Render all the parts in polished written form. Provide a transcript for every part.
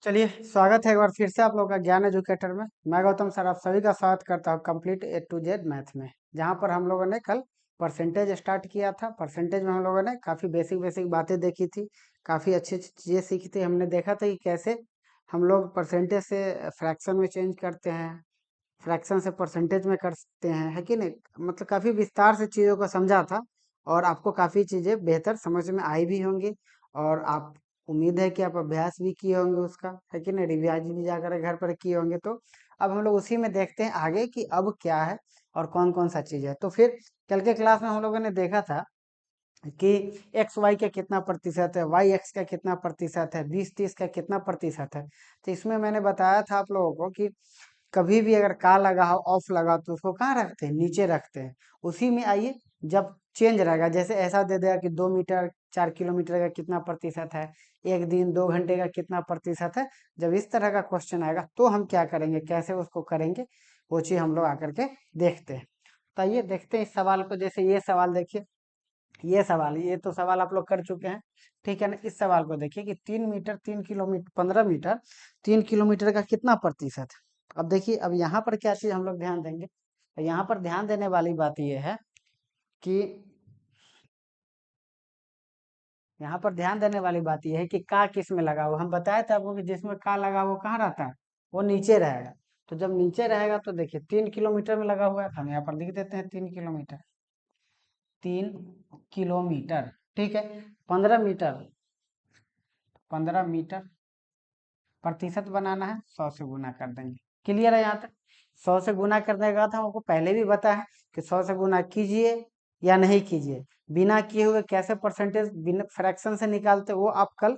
चलिए, स्वागत है एक बार फिर से आप लोगों का ज्ञान एजुकेटर में। मैं गौतम सर आप सभी का स्वागत करता हूँ complete A to Z math में, जहाँ पर हम लोगों ने कल परसेंटेज स्टार्ट किया था। परसेंटेज में हम लोगों ने काफ़ी बेसिक बेसिक बातें देखी थी, काफ़ी अच्छी अच्छी चीज़ें सीखी थी। हमने देखा था कि कैसे हम लोग परसेंटेज से फ्रैक्शन में चेंज करते हैं, फ्रैक्शन से परसेंटेज में कर सकते हैं, है कि नहीं। मतलब काफ़ी विस्तार से चीज़ों को समझा था और आपको काफ़ी चीज़ें बेहतर समझ में आई भी होंगी। और आप उम्मीद है कि आप अभ्यास भी किए होंगे उसका, है कि नहीं, रिवाइज भी जाकर घर पर किए होंगे। तो अब हम लोग उसी में देखते हैं आगे कि अब क्या है और कौन कौन सा चीज़ है। तो फिर कल के क्लास में हम लोगों ने देखा था कि एक्स वाई का कितना प्रतिशत है, वाई एक्स का कितना प्रतिशत है, 20-30 का कितना प्रतिशत है। तो इसमें मैंने बताया था आप लोगों को कि कभी भी अगर का लगा हो, ऑफ लगा हो, तो उसको कहाँ रखते हैं, नीचे रखते हैं। उसी में आइए, जब चेंज रहेगा, जैसे ऐसा दे देगा कि 2 मीटर 4 किलोमीटर का कितना प्रतिशत है, एक दिन 2 घंटे का कितना प्रतिशत है। जब इस तरह का क्वेश्चन आएगा तो हम क्या करेंगे, कैसे उसको करेंगे, वो चीज हम लोग आकर के देखते हैं। तो आइए देखते हैं इस सवाल को। जैसे ये सवाल देखिए, ये तो सवाल आप लोग कर चुके हैं, ठीक है ना। इस सवाल को देखिए कि 3 मीटर 3 किलोमीटर 15 मीटर 3 किलोमीटर का कितना प्रतिशत है। अब देखिए, अब यहाँ पर क्या चीज हम लोग ध्यान देंगे, तो यहाँ पर ध्यान देने वाली बात यह है कि यहाँ पर ध्यान देने वाली बात यह है कि का किस में लगा हुआ। हम बताए थे आपको कि जिसमें का लगा वो कहाँ रहता है, वो नीचे रहेगा। तो जब नीचे रहेगा तो देखिए 3 किलोमीटर में लगा हुआ है, हम यहाँ पर लिख देते हैं 3 किलोमीटर। 3 किलोमीटर, ठीक है। 15 मीटर, 15 मीटर प्रतिशत बनाना है, 100 से गुना कर देंगे। क्लियर है यहाँ तक। 100 से गुना करने का था, हमको पहले भी बताया है कि 100 से गुना कीजिए या नहीं कीजिए। बिना किए हुए कैसे परसेंटेज बिना फ्रैक्शन से निकालते, वो आप कल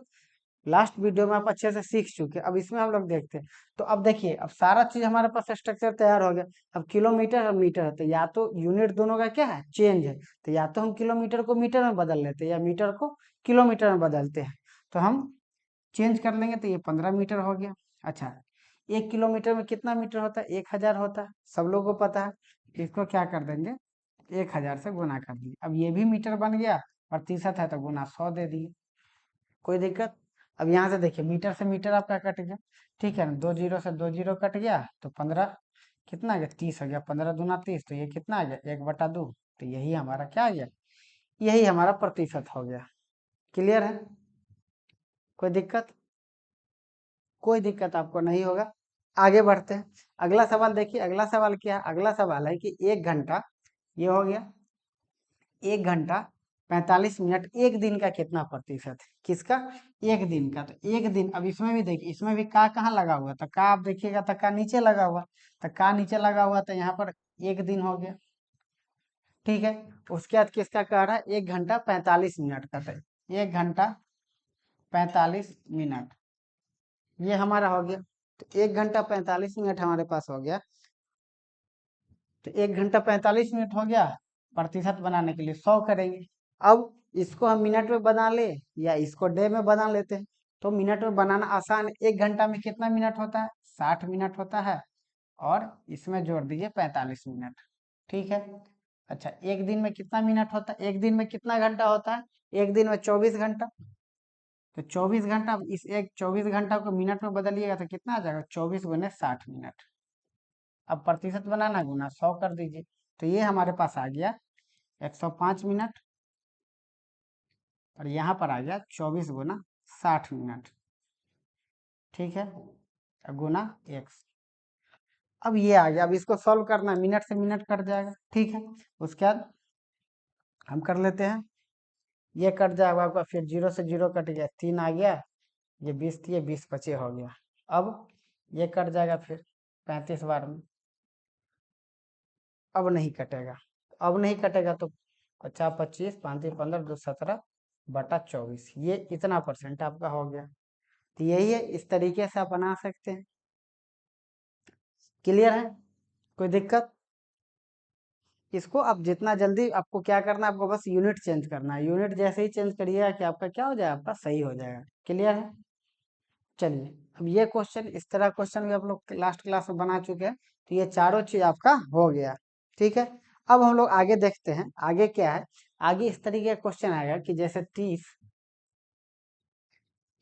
लास्ट वीडियो में आप अच्छे से सीख चुके हैं। अब इसमें हम लोग देखते हैं। तो अब देखिए, अब सारा चीज हमारे पास स्ट्रक्चर तैयार हो गया। अब किलोमीटर और मीटर है, तो या तो यूनिट दोनों का क्या है, चेंज है। तो या तो हम किलोमीटर को मीटर में बदल लेते हैं या मीटर को किलोमीटर में बदलते हैं। तो हम चेंज कर लेंगे, तो ये 15 मीटर हो गया। अच्छा, 1 किलोमीटर में कितना मीटर होता है, 1000 होता है, सब लोगों को पता है। इसको क्या कर देंगे, 1000 से गुना कर दिए। अब ये भी मीटर बन गया, प्रतिशत है तो गुना 100 दे दिए, कोई दिक्कत। अब यहाँ से देखिए, मीटर से मीटर आपका कट गया, ठीक है ना। 2 जीरो से 2 जीरो कट गया, तो 15 कितना आ गया, 30 हो गया। 15 दूना 30, तो ये कितना आ गया, 1/2। तो यही हमारा क्या आ गया, यही हमारा प्रतिशत हो गया। क्लियर है, कोई दिक्कत, कोई दिक्कत आपको नहीं होगा। आगे बढ़ते हैं। अगला सवाल देखिए, अगला सवाल क्या है, अगला सवाल है कि 1 घंटा, ये हो गया 1 घंटा 45 मिनट, एक दिन का कितना प्रतिशत है, किसका, एक दिन का। तो एक दिन, अब इसमें भी देखिए, इसमें भी का कहाँ लगा हुआ, तो का आप देखिएगा तो का नीचे लगा हुआ। तो का नीचे लगा हुआ, तो यहाँ पर एक दिन हो गया, ठीक है। उसके बाद किसका कह रहा है, 1 घंटा 45 मिनट का। तो 1 घंटा 45 मिनट, ये हमारा हो गया। तो 1 घंटा 45 मिनट हमारे पास हो गया। तो 1 घंटा 45 मिनट हो गया। प्रतिशत बनाने के लिए 100 करेंगे। अब इसको हम मिनट में बना ले या इसको डे में बना लेते हैं। तो मिनट में बनाना आसान है। 1 घंटा में कितना मिनट होता है, 60 मिनट होता है। और इसमें जोड़ दीजिए 45 मिनट, ठीक है। अच्छा, एक दिन में कितना मिनट होता है, एक दिन में कितना घंटा होता है, एक दिन में 24 घंटा। तो 24 घंटा, इस एक 24 घंटा को मिनट में बदलिएगा तो कितना आ जाएगा, 24 गुने 60 मिनट। अब प्रतिशत बनाना, गुना 100 कर दीजिए। तो ये हमारे पास आ गया 105 मिनट, और यहाँ पर आ गया 24 गुना 60 मिनट, ठीक है, गुना एक्स। अब ये आ गया। अब इसको सॉल्व करना है, मिनट से मिनट कट जाएगा, ठीक है। उसके बाद हम कर लेते हैं, ये कट जाएगा आपका, फिर 0 से 0 कट गया, 3 आ गया, ये 20 थी, ये 20 बचे हो गया। अब ये कट जाएगा फिर 35 बार में, अब नहीं कटेगा। अब नहीं कटेगा तो 50 25 5 15 2 17/24, ये इतना परसेंट आपका हो गया। तो यही है, इस तरीके से आप बना सकते हैं। क्लियर है, कोई दिक्कत। इसको आप जितना जल्दी, आपको क्या करना है, आपको बस यूनिट चेंज करना है। यूनिट जैसे ही चेंज करिएगा कि आपका क्या हो जाएगा, आपका सही हो जाएगा। क्लियर है, चलिए। अब ये क्वेश्चन, इस तरह क्वेश्चन भी आप लोग लास्ट क्लास में बना चुके हैं। तो ये चारों चीज आपका हो गया, ठीक है। अब हम लोग आगे देखते हैं, आगे क्या है। आगे इस तरीके का क्वेश्चन आएगा कि जैसे 30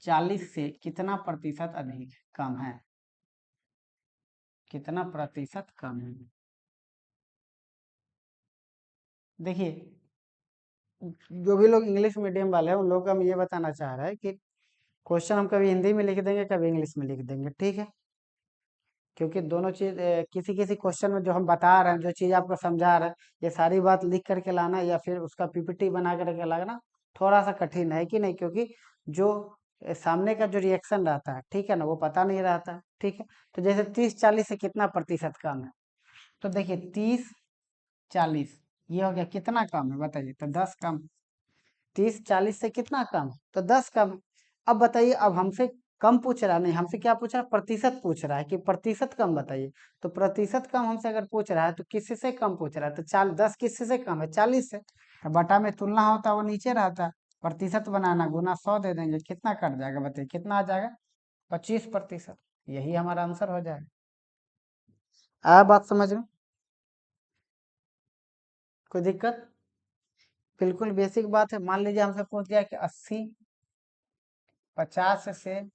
40 से कितना प्रतिशत अधिक कम है? कितना प्रतिशत कम है? देखिए, जो भी लोग इंग्लिश मीडियम वाले हैं उन लोगों को हम ये बताना चाह रहे हैं कि क्वेश्चन हम कभी हिंदी में लिख देंगे, कभी इंग्लिश में लिख देंगे, ठीक है? क्योंकि दोनों चीज किसी किसी क्वेश्चन में जो हम बता रहे हैं, जो चीज आपको समझा रहे हैं, ये सारी बात लिख करके लाना या फिर उसका पीपीटी बना करके लाना थोड़ा सा कठिन है कि नहीं, क्योंकि जो सामने का जो रिएक्शन रहता है, ठीक है ना, वो पता नहीं रहता है, ठीक है? तो जैसे 30-40 से कितना प्रतिशत कम है, तो देखिए 30-40 ये हो गया, कितना कम है बताइए, तो 10 कम। 30-40 से कितना कम, तो 10 कम है। अब बताइए, अब हमसे कम पूछ रहा नहीं, हमसे क्या पूछ रहा है, प्रतिशत पूछ रहा है कि प्रतिशत कम बताइए। तो प्रतिशत कम हमसे अगर पूछ रहा है तो किससे कम पूछ रहा है, तो 10 किससे कम है, 40 से। तो बटा में तुलना होता है वो नीचे रहता है, प्रतिशत बनाना गुना 100 दे देंगे, कितना कट जाएगा बताइए, कितना आ जाएगा, 25%। यही हमारा आंसर हो जाएगा। आया बात समझ में? कोई दिक्कत? बिल्कुल बेसिक बात है। मान लीजिए हमसे पूछ दिया कि 80 50 से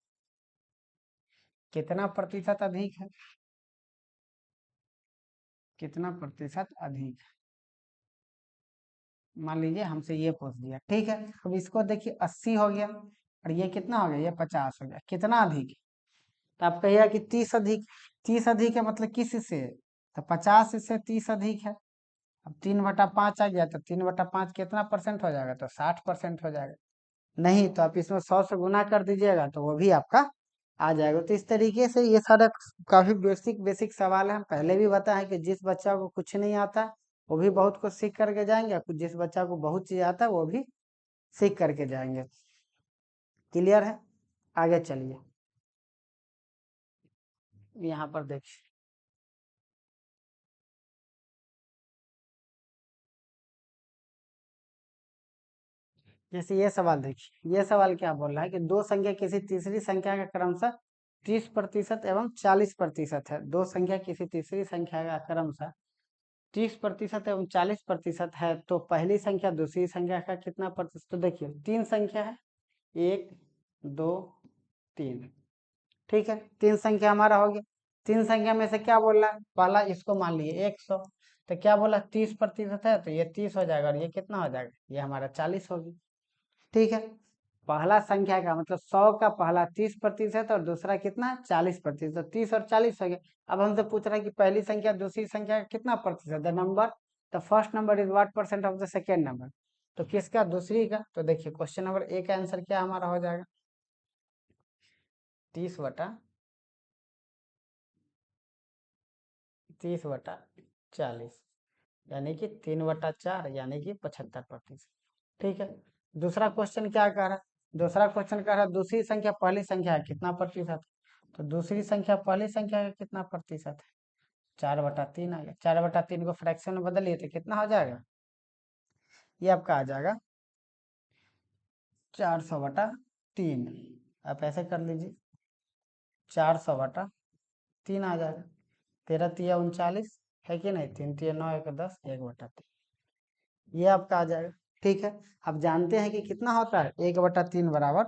कितना प्रतिशत अधिक है, कितना प्रतिशत अधिक है, मान लीजिए हमसे ये पूछ दिया, ठीक है? अब इसको देखिए 80 हो गया और ये कितना हो गया, ये 50 हो गया, कितना अधिक है? तो आप कहिएगा कि 30 अधिक। 30 अधिक है मतलब किस से, तो 50 से 30 अधिक है। अब 3/5 आ गया, तो 3/5 कितना परसेंट हो जाएगा, तो 60% हो जाएगा। नहीं तो आप इसमें 100 से गुना कर दीजिएगा तो वो भी आपका आ जाएगा। तो इस तरीके से ये सारा काफी बेसिक बेसिक सवाल है। हम पहले भी बताएं कि जिस बच्चा को कुछ नहीं आता वो भी बहुत कुछ सीख करके जाएंगे, और जिस बच्चा को बहुत चीज आता है वो भी सीख करके जाएंगे। क्लियर है? आगे चलिए, यहाँ पर देखिए, जैसे ये सवाल देखिए, ये सवाल क्या बोल रहा है कि दो संख्या किसी तीसरी संख्या का क्रमशः 30% एवं 40% है। दो संख्या किसी तीसरी संख्या का क्रमशः 30% एवं 40% है, तो पहली संख्या दूसरी संख्या का कितना प्रतिशत? तो देखिए तीन संख्या है, 1 2 3, ठीक है? तीन संख्या हमारा हो गया। तीन संख्या में से क्या बोल रहा है, पहला इसको मान लिए 100, तो क्या बोला 30% है, तो ये 30 हो जाएगा और ये कितना हो जाएगा, ये हमारा 40 होगी, ठीक है? पहला संख्या का मतलब 100 का पहला 30% और दूसरा कितना 40%, तो 30 और 40 हो गया। अब हमसे पूछ रहा है कि पहली संख्या दूसरी संख्या का कितना प्रतिशत, the number the first number is what percent of the second number, तो किसका, दूसरी का। तो देखिए क्वेश्चन नंबर ए का आंसर क्या हमारा हो जाएगा, 30/40, यानी कि 3/4, यानी कि 75%, ठीक है? दूसरा क्वेश्चन क्या कह रहा है, दूसरा क्वेश्चन कह रहा है दूसरी संख्या पहली संख्या का कितना प्रतिशत, तो दूसरी संख्या पहली संख्या का कितना प्रतिशत है, 4/3 आ गया। 4/3 को फ्रैक्शन में बदलिए तो कितना हो जाएगा, ये आपका आ जाएगा 400/3। आप ऐसे कर लीजिए, 400/3 आ जाएगा। 13×3 = 39 है कि नहीं, 3×3 = 9, 1×10, 1/3, ये आपका आ जाएगा, ठीक है? अब जानते हैं कि कितना होता है, 1/3 बराबर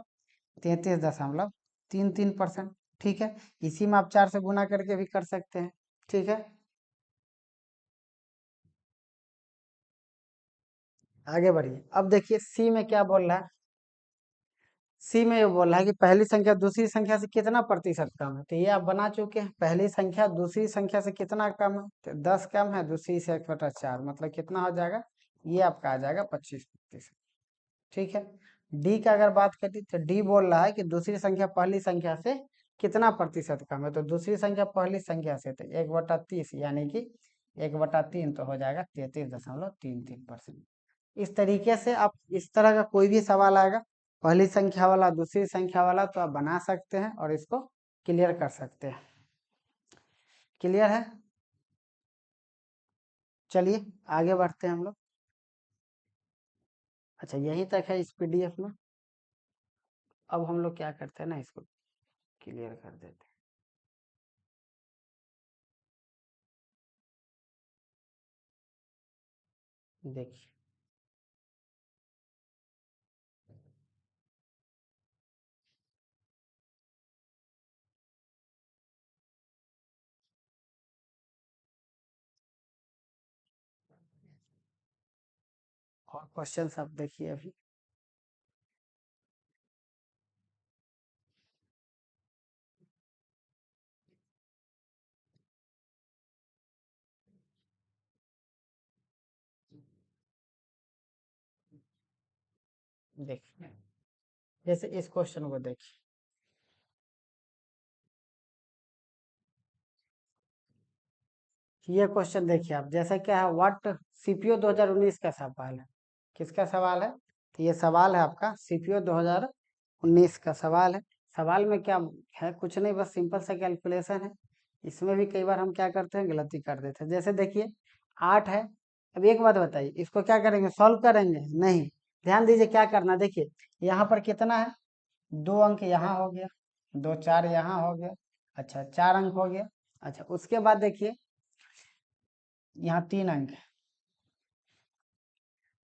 33.33%, ठीक है? इसी में आप 4 से गुना करके भी कर सकते हैं, ठीक है? आगे बढ़िए, अब देखिए सी में क्या बोल रहा है। सी में ये बोल रहा है कि पहली संख्या दूसरी संख्या से कितना प्रतिशत कम है, तो ये आप बना चुके हैं। पहली संख्या दूसरी संख्या से कितना कम है, तो 10 कम है, दूसरी से 1/4, मतलब कितना हो जाएगा, ये आपका आ जाएगा 25%, ठीक है? डी का अगर बात करें तो डी बोल रहा है कि दूसरी संख्या पहली संख्या से कितना प्रतिशत कम है, तो दूसरी संख्या पहली संख्या से, तो 1/30, यानी कि 1/3, तो हो जाएगा 33.33%। इस तरीके से आप इस तरह का कोई भी सवाल आएगा पहली संख्या वाला दूसरी संख्या वाला, तो आप बना सकते हैं और इसको क्लियर कर सकते हैं। क्लियर है? चलिए आगे बढ़ते हैं हम लोग। अच्छा यहीं तक है इस पीडीएफ में। अब हम लोग क्या करते हैं ना, इसको क्लियर कर देते हैं। देखिए और क्वेश्चन आप देखिए अभी। देखिए जैसे इस क्वेश्चन को देखिए, ये क्वेश्चन देखिए आप, जैसा क्या है, व्हाट सीपीओ 2019 का सवाल है। किसका सवाल है? तो ये सवाल है आपका सीपीओ 2019 का सवाल है। सवाल में क्या है, कुछ नहीं, बस सिंपल सा कैलकुलेशन है। इसमें भी कई बार हम क्या करते हैं, गलती कर देते हैं। जैसे देखिए 8 है। अब एक बात बताइए, इसको क्या करेंगे, सॉल्व करेंगे? नहीं, ध्यान दीजिए क्या करना। देखिए यहाँ पर कितना है, 2 अंक यहाँ हो गया, 2 4 यहाँ हो गया, अच्छा 4 अंक हो गया। अच्छा उसके बाद देखिए यहाँ 3 अंक है,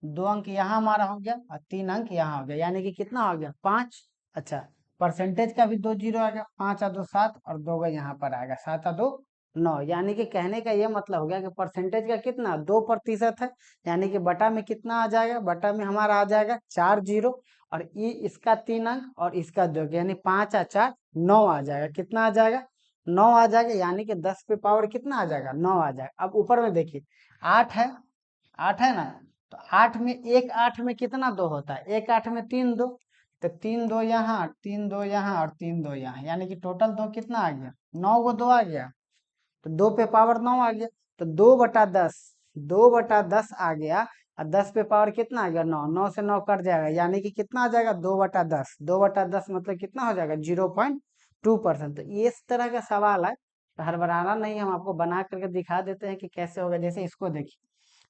2 अंक यहाँ हमारा हो गया और 3 अंक यहाँ हो गया, यानी कि कितना हो गया, 5। अच्छा परसेंटेज का भी 2 जीरो आ गया, 5 और 2 7 और 2 का यहाँ पर आएगा, 7 और 2 9, यानी कि कहने का ये मतलब हो गया कि परसेंटेज का कितना 2% है, यानी कि बटा में कितना आ जाएगा, बटा में हमारा आ जाएगा 4 जीरो, और इसका 3 अंक और इसका 2, यानी 5 और 4 9 आ जाएगा। कितना आ जाएगा, 9 आ जाएगा, यानी कि 10 पे पावर कितना आ जाएगा, 9 आ जाएगा। अब ऊपर में देखिए 8 है, 8 है ना, तो 8 में एक 8 में कितना 2 होता है, एक 8 में 3 2, तो 3 2 यहाँ, 3 2 यहाँ और 3 2 यहाँ, यानी कि टोटल 2 कितना आ गया, 9 को 2 आ गया, तो 2 पे पावर 9 आ गया, तो 2/10, 2/10 आ गया, और 10 पे पावर कितना आ गया, 9, 9 से 9 कट जाएगा, यानी कि कितना आ जाएगा, 2/10, 2/10 मतलब कितना हो जाएगा, 0.2%। तो इस तरह का सवाल है, तो हड़बड़ाना नहीं, हम आपको बना करके दिखा देते हैं कि कैसे होगा। जैसे इसको देखिए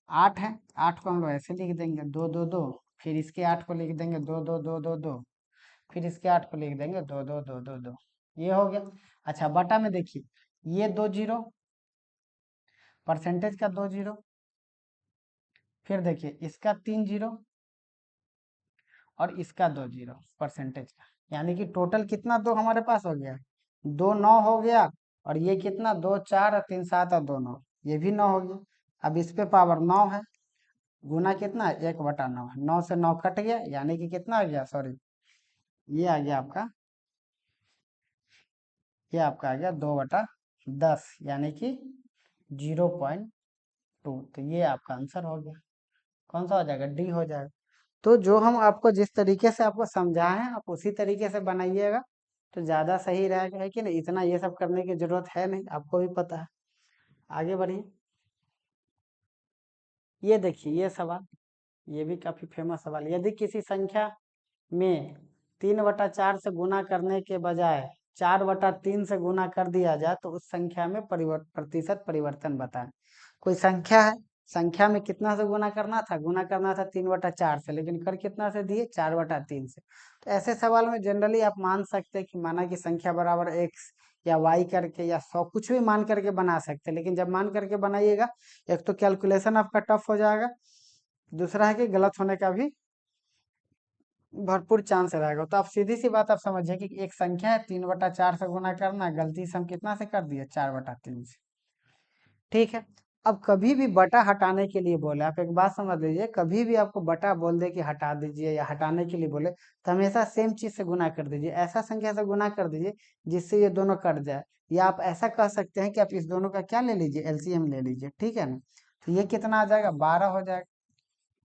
8 है, 8 को हम लोग ऐसे लिख देंगे 2 2 2, फिर इसके 8 को लिख देंगे 2 2 2 2 2, फिर इसके 8 को लिख देंगे 2 2 2 2 2, ये हो गया। अच्छा बटा में देखिए, ये 2 जीरो, परसेंटेज का 2 जीरो, फिर देखिए इसका 3 जीरो और इसका 2 जीरो परसेंटेज का, यानी कि टोटल कितना दो हमारे पास हो गया, 2 9 हो गया, और ये कितना 2 4 और 3 7 और 2 9, ये भी 9 हो गया। अब इस पे पावर 9 है, गुना कितना है, 1/9 है, 9 से 9 कट गया, यानी कि कितना आ गया, सॉरी ये आ गया आपका, ये आपका आ गया 2/10, यानी कि 0.2। तो ये आपका आंसर हो गया, कौन सा हो जाएगा, डी हो जाएगा। तो जो हम आपको जिस तरीके से आपको समझाए हैं, आप उसी तरीके से बनाइएगा तो ज्यादा सही रहेगा, है कि नहीं, इतना ये सब करने की जरूरत है नहीं, आपको भी पता है। आगे बढ़िए, ये देखिए ये सवाल, ये भी काफी फेमस सवाल। यदि किसी संख्या में 3/4 से गुना करने के बजाय 4/3 से गुना कर दिया जाए तो उस संख्या में प्रतिशत परिवर्तन बताएं। कोई संख्या है, संख्या में कितना से गुना करना था, गुना करना था 3/4 से, लेकिन कर कितना से दिए, 4/3 से। तो ऐसे सवाल में जनरली आप मान सकते हैं कि माना कि संख्या बराबर x या y करके या 100 कुछ भी मान करके बना सकते हैं, लेकिन जब मान करके बनाइएगा, एक तो कैलकुलेशन आपका टफ हो जाएगा, दूसरा है कि गलत होने का भी भरपूर चांस रहेगा। तो आप सीधी सी बात आप समझिए कि एक संख्या है, 3/4 से गुना करना है, गलती से हम कितना से कर दिए, 4/3 से। ठीक है, अब कभी भी बटा हटाने के लिए बोले, आप एक बात समझ लीजिए, कभी भी आपको बटा बोल दे कि हटा दीजिए या हटाने के लिए बोले, तो हमेशा सेम चीज से गुना कर दीजिए, ऐसा संख्या से गुना कर दीजिए जिससे ये दोनों कट जाए। या आप ऐसा कह सकते हैं कि आप इस दोनों का क्या ले लीजिए, एलसीएम ले लीजिए, ठीक है ना। तो ये कितना आ जाएगा, 12 हो जाएगा,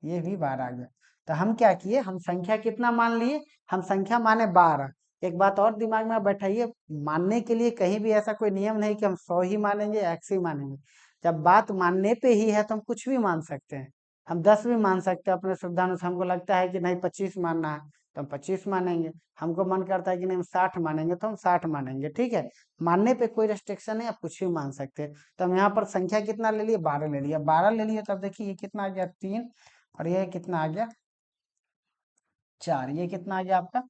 ये भी 12 आ गया। तो हम क्या किए, हम संख्या कितना मान लिए, हम संख्या माने 12। एक बात और दिमाग में बैठाइए, मानने के लिए कहीं भी ऐसा कोई नियम नहीं कि हम 100 ही मानेंगे या 100 ही मानेंगे। जब बात मानने पे ही है तो हम कुछ भी मान सकते हैं, हम 10 भी मान सकते हैं अपने सुविधा अनुसार। हमको लगता है कि नहीं 25 मानना है तो हम 25 मानेंगे, हमको मन करता है कि नहीं हम 60 मानेंगे तो हम 60 मानेंगे, ठीक है। मानने पे कोई रेस्ट्रिक्शन नहीं, आप कुछ भी मान सकते हैं। तो हम यहाँ पर संख्या कितना ले लिए, 12 ले लिया, 12 ले लिए, तब देखिए ये कितना आ गया, 3, और ये कितना आ गया, 4, ये कितना आ गया आपका,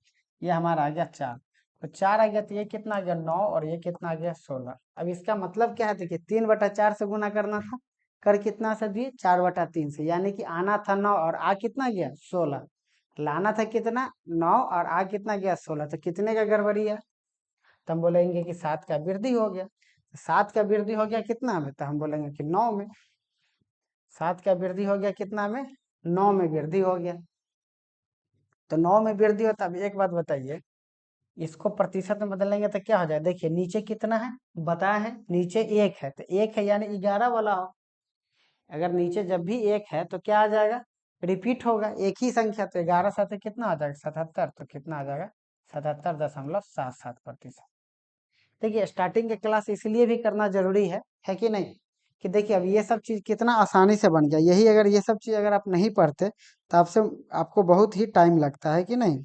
ये हमारा आ गया 4। तो 4 आ गया, तो ये कितना आ गया, 9, और ये कितना आ गया, 16। अब इसका मतलब क्या है, देखिए 3/4 से गुना करना था, कर कितना से दिए, 4/3 से, यानी कि आना था 9 और आ कितना गया, 16। लाना था कितना, 9 और आ कितना गया, 16। तो कितने का गड़बड़ी है, तो हम बोलेंगे कि 7 का वृद्धि हो गया। 7 का वृद्धि हो गया कितना में, तो हम बोलेंगे कि 9 में। 7 का वृद्धि हो गया कितना में, 9 में वृद्धि हो गया। तो 9 में वृद्धि हो, तब एक बात बताइए, इसको प्रतिशत में बदलेंगे तो क्या हो जाए? देखिए नीचे कितना है बताया है, नीचे 1 है, तो 1 है यानी 11 वाला हो। अगर नीचे जब भी 1 है तो क्या आ जाएगा? रिपीट होगा, एक ही संख्या, तो 11 साथ कितना आ जाएगा? 77। तो कितना आ जाएगा? 77.77%। देखिए स्टार्टिंग के क्लास इसलिए भी करना जरूरी है कि नहीं? कि देखिए अब ये सब चीज कितना आसानी से बन गया, यही अगर ये सब चीज अगर आप नहीं पढ़ते तो आपको बहुत ही टाइम लगता है कि नहीं?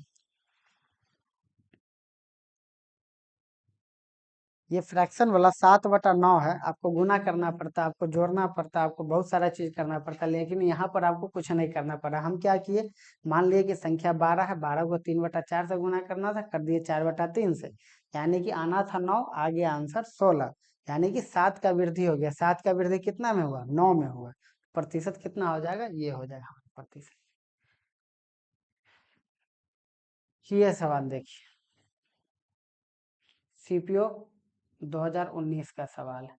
ये फ्रैक्शन वाला 7/9 है, आपको गुना करना पड़ता है, आपको जोड़ना पड़ता है, आपको बहुत सारा चीज करना पड़ता है, लेकिन यहाँ पर आपको कुछ नहीं करना पड़ा। हम क्या किए, मान लिए कि संख्या 12 है, 12 को 3/4 से गुना करना था, कर दिए 4/3 से, यानी कि आना था 9, आ गया आंसर 16, यानी कि 7 का वृद्धि हो गया। 7 का वृद्धि कितना में हुआ? 9 में हुआ। प्रतिशत कितना हो जाएगा? ये हो जाएगा हमारा प्रतिशत। ये सवाल देखिए, सीपीओ 2019 का सवाल है।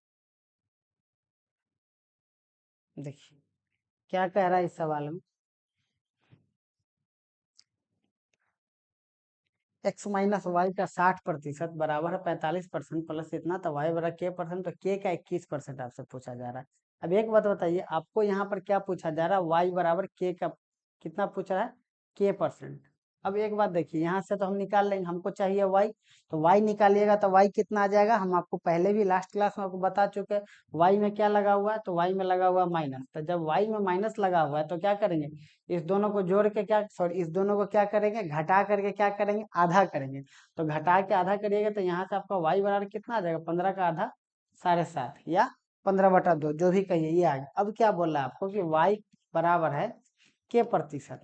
देखिए क्या कह रहा है इस सवाल में, एक्स माइनस वाई का 60% बराबर है 45% प्लस इतना, तो वाई बराबर के परसेंट, तो के का 21% आपसे पूछा जा रहा है। अब एक बात बताइए, आपको यहाँ पर क्या पूछा जा रहा है? वाई बराबर के का कितना पूछ रहा है? के परसेंट। अब एक बात देखिए, यहाँ से तो हम निकाल लेंगे, हमको चाहिए वाई, तो वाई निकालिएगा तो वाई कितना आ जाएगा? हम आपको पहले भी लास्ट क्लास में आपको बता चुके हैं, वाई में क्या लगा हुआ है? तो वाई में लगा हुआ माइनस। तो जब वाई में माइनस लगा हुआ है तो क्या करेंगे? इस दोनों को जोड़ के क्या, सॉरी, इस दोनों को क्या करेंगे? घटा करके क्या करेंगे? आधा करेंगे। तो घटा के आधा करिएगा तो यहाँ से आपका वाई बराबर कितना आ जाएगा? 15 का आधा 7.5 या 15/2, जो भी कहिए, ये आ गया। अब क्या बोल रहा है आपको कि वाई बराबर है के प्रतिशत।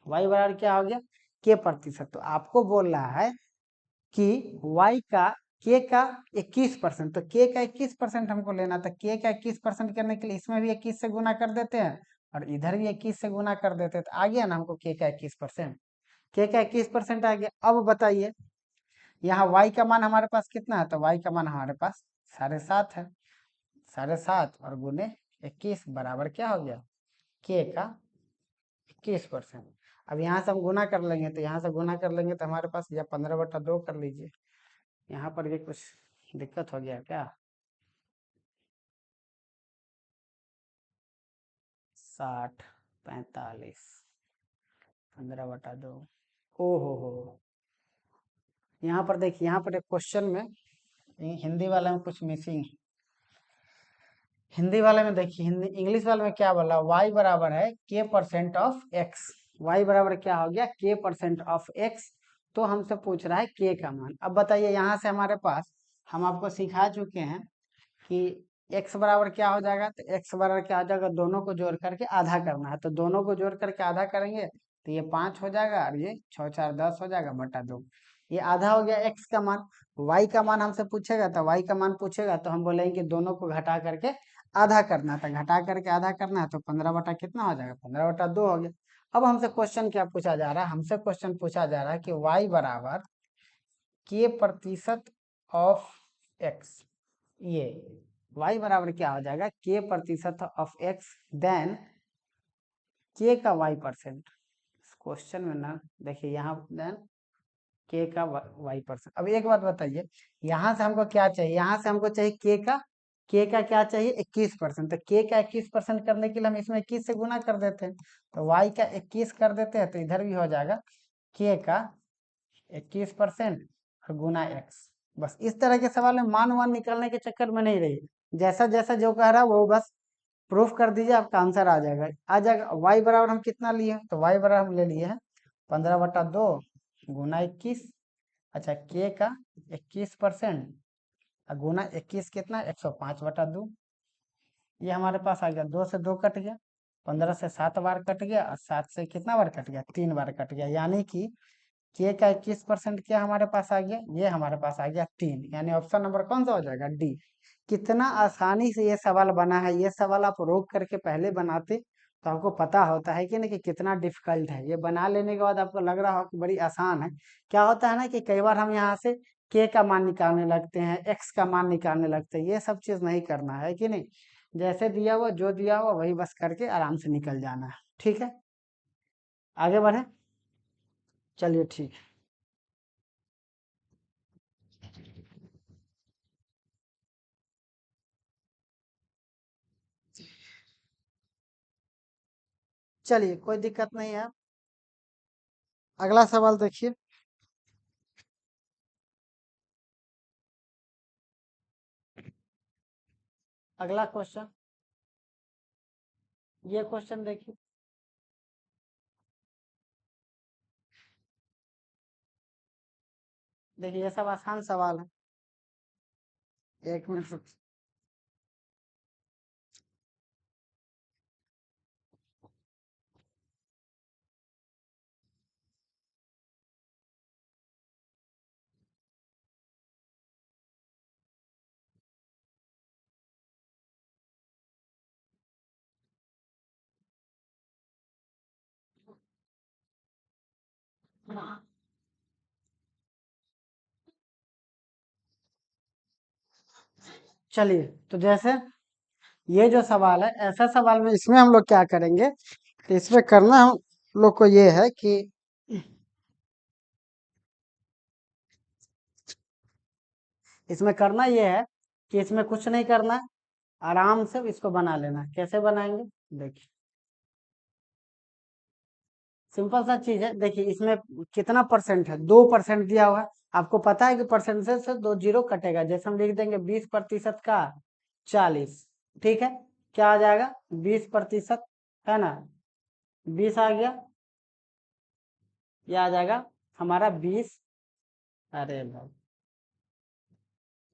वाई बराबर क्या हो गया? के प्रतिशत। तो आपको बोल रहा है कि वाई का के का 21%, तो के का 21% हमको लेना था। के का 21% करने के लिए इसमें भी 21 से गुना कर देते हैं और इधर भी 21 से गुना कर देते हैं, तो आ गया ना हमको के का 21%। के का 21% आ गया। अब बताइए यहाँ वाई का मान हमारे पास कितना है? तो वाई का मान हमारे पास 7.5 है। 7.5 और गुने 21 बराबर क्या हो गया? के का 21%। अब यहाँ से हम गुना कर लेंगे, तो यहाँ से गुना कर लेंगे तो हमारे पास, या 15/2 कर लीजिए, यहाँ पर भी कुछ दिक्कत हो गया क्या? 60, 45, 15/2। ओ हो, यहाँ पर देखिए, यहाँ पर एक क्वेश्चन में हिंदी वाले में कुछ मिसिंग है। हिंदी वाले में देखिए, हिंदी इंग्लिश वाले में क्या बोला? वाई बराबर है के परसेंट ऑफ एक्स। वाई बराबर क्या हो गया? के परसेंट ऑफ एक्स। तो हमसे पूछ रहा है के का मान। अब बताइए यहाँ से हमारे पास, हम आपको सिखा चुके हैं कि x बराबर क्या हो जाएगा? तो x बराबर क्या हो जाएगा? दोनों को जोड़ करके आधा करना है, तो दोनों को जोड़ करके आधा करेंगे तो ये 5 हो जाएगा और ये 6 4 10 हो जाएगा बटा 2। ये आधा हो गया x का मान। y का मान हमसे पूछेगा, तो y का मान पूछेगा तो हम बोलेंगे कि दोनों को घटा करके आधा करना था, घटा करके आधा करना है, तो 15 बटा कितना हो जाएगा? 15/2 हो गया। अब हमसे क्वेश्चन क्या पूछा जा रहा है? हमसे क्वेश्चन पूछा जा रहा है कि y बराबर के प्रतिशत ऑफ एक्स। ये y बराबर क्या हो जाएगा? के प्रतिशत ऑफ एक्स देन के का y%। क्वेश्चन में ना देखिए, यहाँ देन के का y%। अब एक बात बताइए, यहाँ से हमको क्या चाहिए? यहाँ से हमको चाहिए के का क्या चाहिए? 21%। तो के का 21% करने के लिए हम इसमें 21 से गुना कर देते हैं, तो y का 21 कर देते हैं, तो इधर भी हो जाएगा के का 21% और गुना x। बस इस तरह के सवाल में मान वान निकालने के चक्कर में नहीं रही, जैसा जैसा जो कह रहा है वो बस प्रूफ कर दीजिए, आपका आंसर आ जाएगा। वाई बराबर हम कितना लिए हैं? तो वाई बराबर हम ले लिए हैं 15/2 गुना 21। अच्छा, के का 21% और गुना 21 कितना? 105/2। ये हमारे पास आ गया, 2 से 2 कट गया, 15 से 7 बार कट गया और 7 से कितना बार कट गया? 3 बार कट गया, यानी कि के का 21% क्या हमारे पास आ गया? ये हमारे पास आ गया 3, यानी ऑप्शन नंबर कौन सा हो जाएगा? डी। कितना आसानी से ये सवाल बना है। ये सवाल आप रोक करके पहले बनाते तो आपको पता होता है कि ना कि कितना डिफिकल्ट है। ये बना लेने के बाद आपको लग रहा हो कि बड़ी आसान है। क्या होता है ना कि कई बार हम यहाँ से के का मान निकालने लगते हैं, एक्स का मान निकालने लगते हैं, ये सब चीज नहीं करना है कि नहीं। जैसे दिया हुआ, जो दिया हुआ वही बस करके आराम से निकल जाना है। ठीक है। आगे बढ़े, चलिए ठीक है। चलिए कोई दिक्कत नहीं है। अगला सवाल देखिए। अगला क्वेश्चन, ये क्वेश्चन देखिए। देखिए ये सब आसान सवाल है। एक मिनट रुक। चलिए, तो जैसे ये जो सवाल है, ऐसा सवाल में इसमें हम लोग क्या करेंगे, तो इसमें करना हम लोग को ये है कि इसमें करना ये है कि इसमें कुछ नहीं करना है, आराम से इसको बना लेना। कैसे बनाएंगे, देखिए सिंपल सा चीज है। देखिए इसमें कितना परसेंट है, 2% दिया हुआ है। आपको पता है कि परसेंटेज से 2 जीरो कटेगा। जैसे हम लिख देंगे 20% का 40, ठीक है, क्या आ जाएगा 20%, है ना, 20 आ गया, ये आ जाएगा हमारा 20। अरे भाई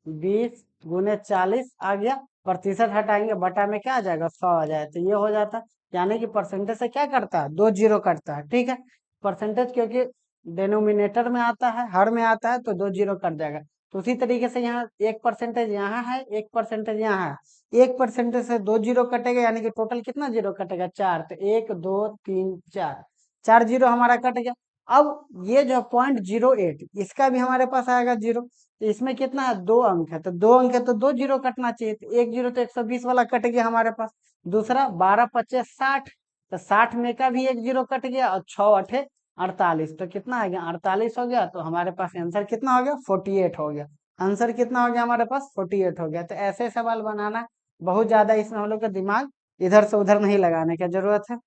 20 × 40 आ गया, प्रतिशत हटाएंगे, बटा में क्या आ जाएगा 100 आ जाएगा, तो ये हो जाता है। यानी कि परसेंटेज से क्या करता है, 2 जीरो कटता है, ठीक है। परसेंटेज क्योंकि डिनोमिनेटर में आता है, हर में आता है, तो 2 जीरो कट जाएगा। तो उसी तरीके से यहाँ 1% यहाँ है, 1% यहाँ है, 1% से 2 जीरो कटेगा, यानी कि टोटल कितना जीरो कटेगा, 4। तो 1 2 3 4, 4 जीरो हमारा कट गया। अब ये जो 0.08 इसका भी हमारे पास आएगा जीरो। तो इसमें कितना है, 2 अंक है, तो 2 अंक है तो 2 जीरो कटना चाहिए, तो 1 जीरो तो 120 वाला कट गया हमारे पास। दूसरा 12 × 25 = 60, तो 60 में का भी 1 जीरो कट गया, और 6 × 8 = 48, तो कितना आ गया 48 हो गया। तो हमारे पास आंसर कितना हो गया, 48 हो गया। आंसर कितना हो गया हमारे पास, 48 हो गया। तो ऐसे सवाल बनाना बहुत ज्यादा, इसमें हम लोग का दिमाग इधर से उधर नहीं लगाने की जरूरत है।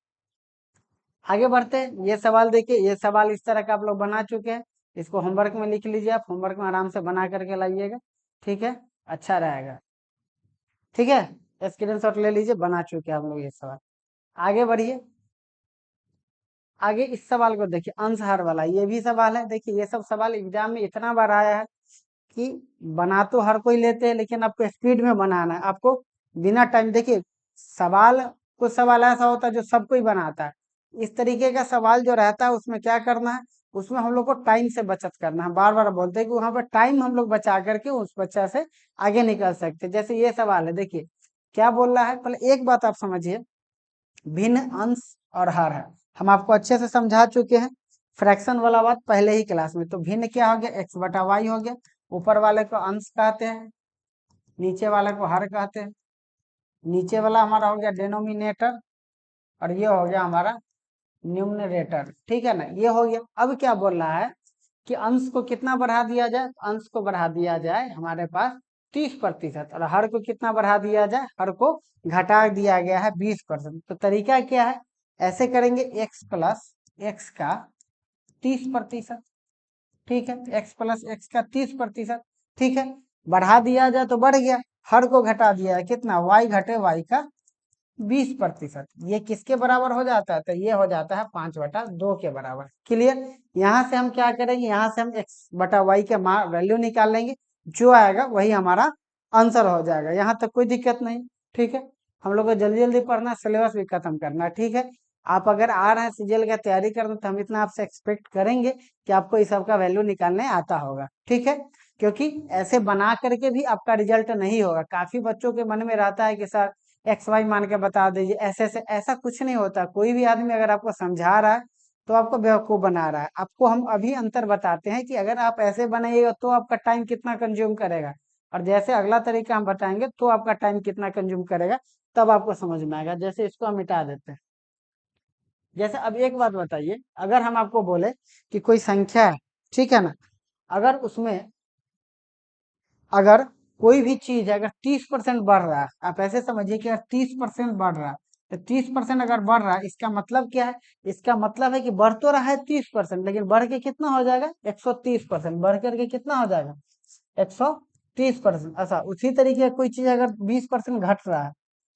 आगे बढ़ते हैं। ये सवाल देखिए, ये सवाल इस तरह का आप लोग बना चुके हैं। इसको होमवर्क में लिख लीजिए, आप होमवर्क में आराम से बना करके लाइएगा, ठीक है, अच्छा रहेगा, ठीक है। स्क्रीनशॉट ले लीजिए, बना चुके हैं हम लोग ये सवाल। आगे बढ़िए। आगे इस सवाल को देखिए, अंश हर वाला, ये भी सवाल है। देखिए ये सब सवाल एग्जाम में इतना बार आया है कि बना तो हर कोई लेते हैं, लेकिन आपको स्पीड में बनाना है, आपको बिना टाइम। देखिए सवाल, कुछ सवाल ऐसा होता है जो सब कोई बनाता है। इस तरीके का सवाल जो रहता है उसमें क्या करना है, उसमें हम लोग को टाइम से बचत करना है। बार बार बोलते हैं कि वहां पर टाइम हम लोग बचा करके उस बच्चा से आगे निकल सकते हैं। जैसे ये सवाल है, देखिए क्या बोल रहा है, पहले एक बात आप समझिए, भिन्न अंश और हर है, हम आपको अच्छे से समझा चुके हैं फ्रैक्शन वाला बात पहले ही क्लास में। तो भिन्न क्या हो गया, x/y हो गया, ऊपर वाले को अंश कहते हैं, नीचे वाले को हर कहते हैं। नीचे वाला हमारा हो गया डिनोमिनेटर, और ये हो गया हमारा न्यूमरेटर, ठीक है ना, ये हो गया। अब क्या बोल रहा है कि अंश को कितना बढ़ा दिया जाए, अंश को बढ़ा दिया जाए हमारे पास 30%, और हर को कितना बढ़ा दिया जाए, हर को घटा दिया गया है 20%। तो तरीका क्या है, ऐसे करेंगे x प्लस एक्स का 30%, ठीक है, x प्लस एक्स का 30%, ठीक है। बढ़ा दिया जाए तो बढ़ गया, हर को घटा दिया है कितना, y घटे y का 20%, ये किसके बराबर हो जाता है, तो ये हो जाता है 5/2 के बराबर। क्लियर। यहाँ से हम क्या करेंगे, यहाँ से हम x/y के वैल्यू निकाल लेंगे, जो आएगा वही हमारा आंसर हो जाएगा। यहाँ तक कोई दिक्कत नहीं, ठीक है। हम लोग को जल्दी जल्दी पढ़ना, सिलेबस भी खत्म करना, ठीक है। आप अगर आ रहे हैं सीजीएल का तैयारी करना, तो हम इतना आपसे एक्सपेक्ट करेंगे कि आपको इस सब का वैल्यू निकालने आता होगा, ठीक है। क्योंकि ऐसे बना करके भी आपका रिजल्ट नहीं होगा। काफी बच्चों के मन में रहता है कि सर XY मान के बता दीजिए, ऐसे ऐसे, ऐसा कुछ नहीं होता। कोई भी आदमी अगर आपको समझा रहा है तो आपको बेवकूफ बना रहा है। आपको हम अभी अंतर बताते हैं कि अगर आप ऐसे बनाइएगा तो आपका टाइम कितना कंज्यूम करेगा, और जैसे अगला तरीका हम बताएंगे तो आपका टाइम कितना कंज्यूम करेगा, तब आपको समझ में आएगा। जैसे इसको हम मिटा देते हैं, जैसे अब एक बात बताइए, अगर हम आपको बोले कि कोई संख्या है, ठीक है ना, अगर उसमें अगर कोई भी चीज है अगर 30% बढ़ रहा है, आप ऐसे समझिए कि अगर 30% बढ़ रहा है, तो 30% अगर बढ़ रहा है इसका मतलब क्या है? इसका मतलब है कि बढ़ तो रहा है 30%, लेकिन बढ़ के कितना हो जाएगा? 130%। बढ़ करके कितना हो जाएगा? 130%। अच्छा, उसी तरीके से कोई चीज अगर 20% घट रहा है,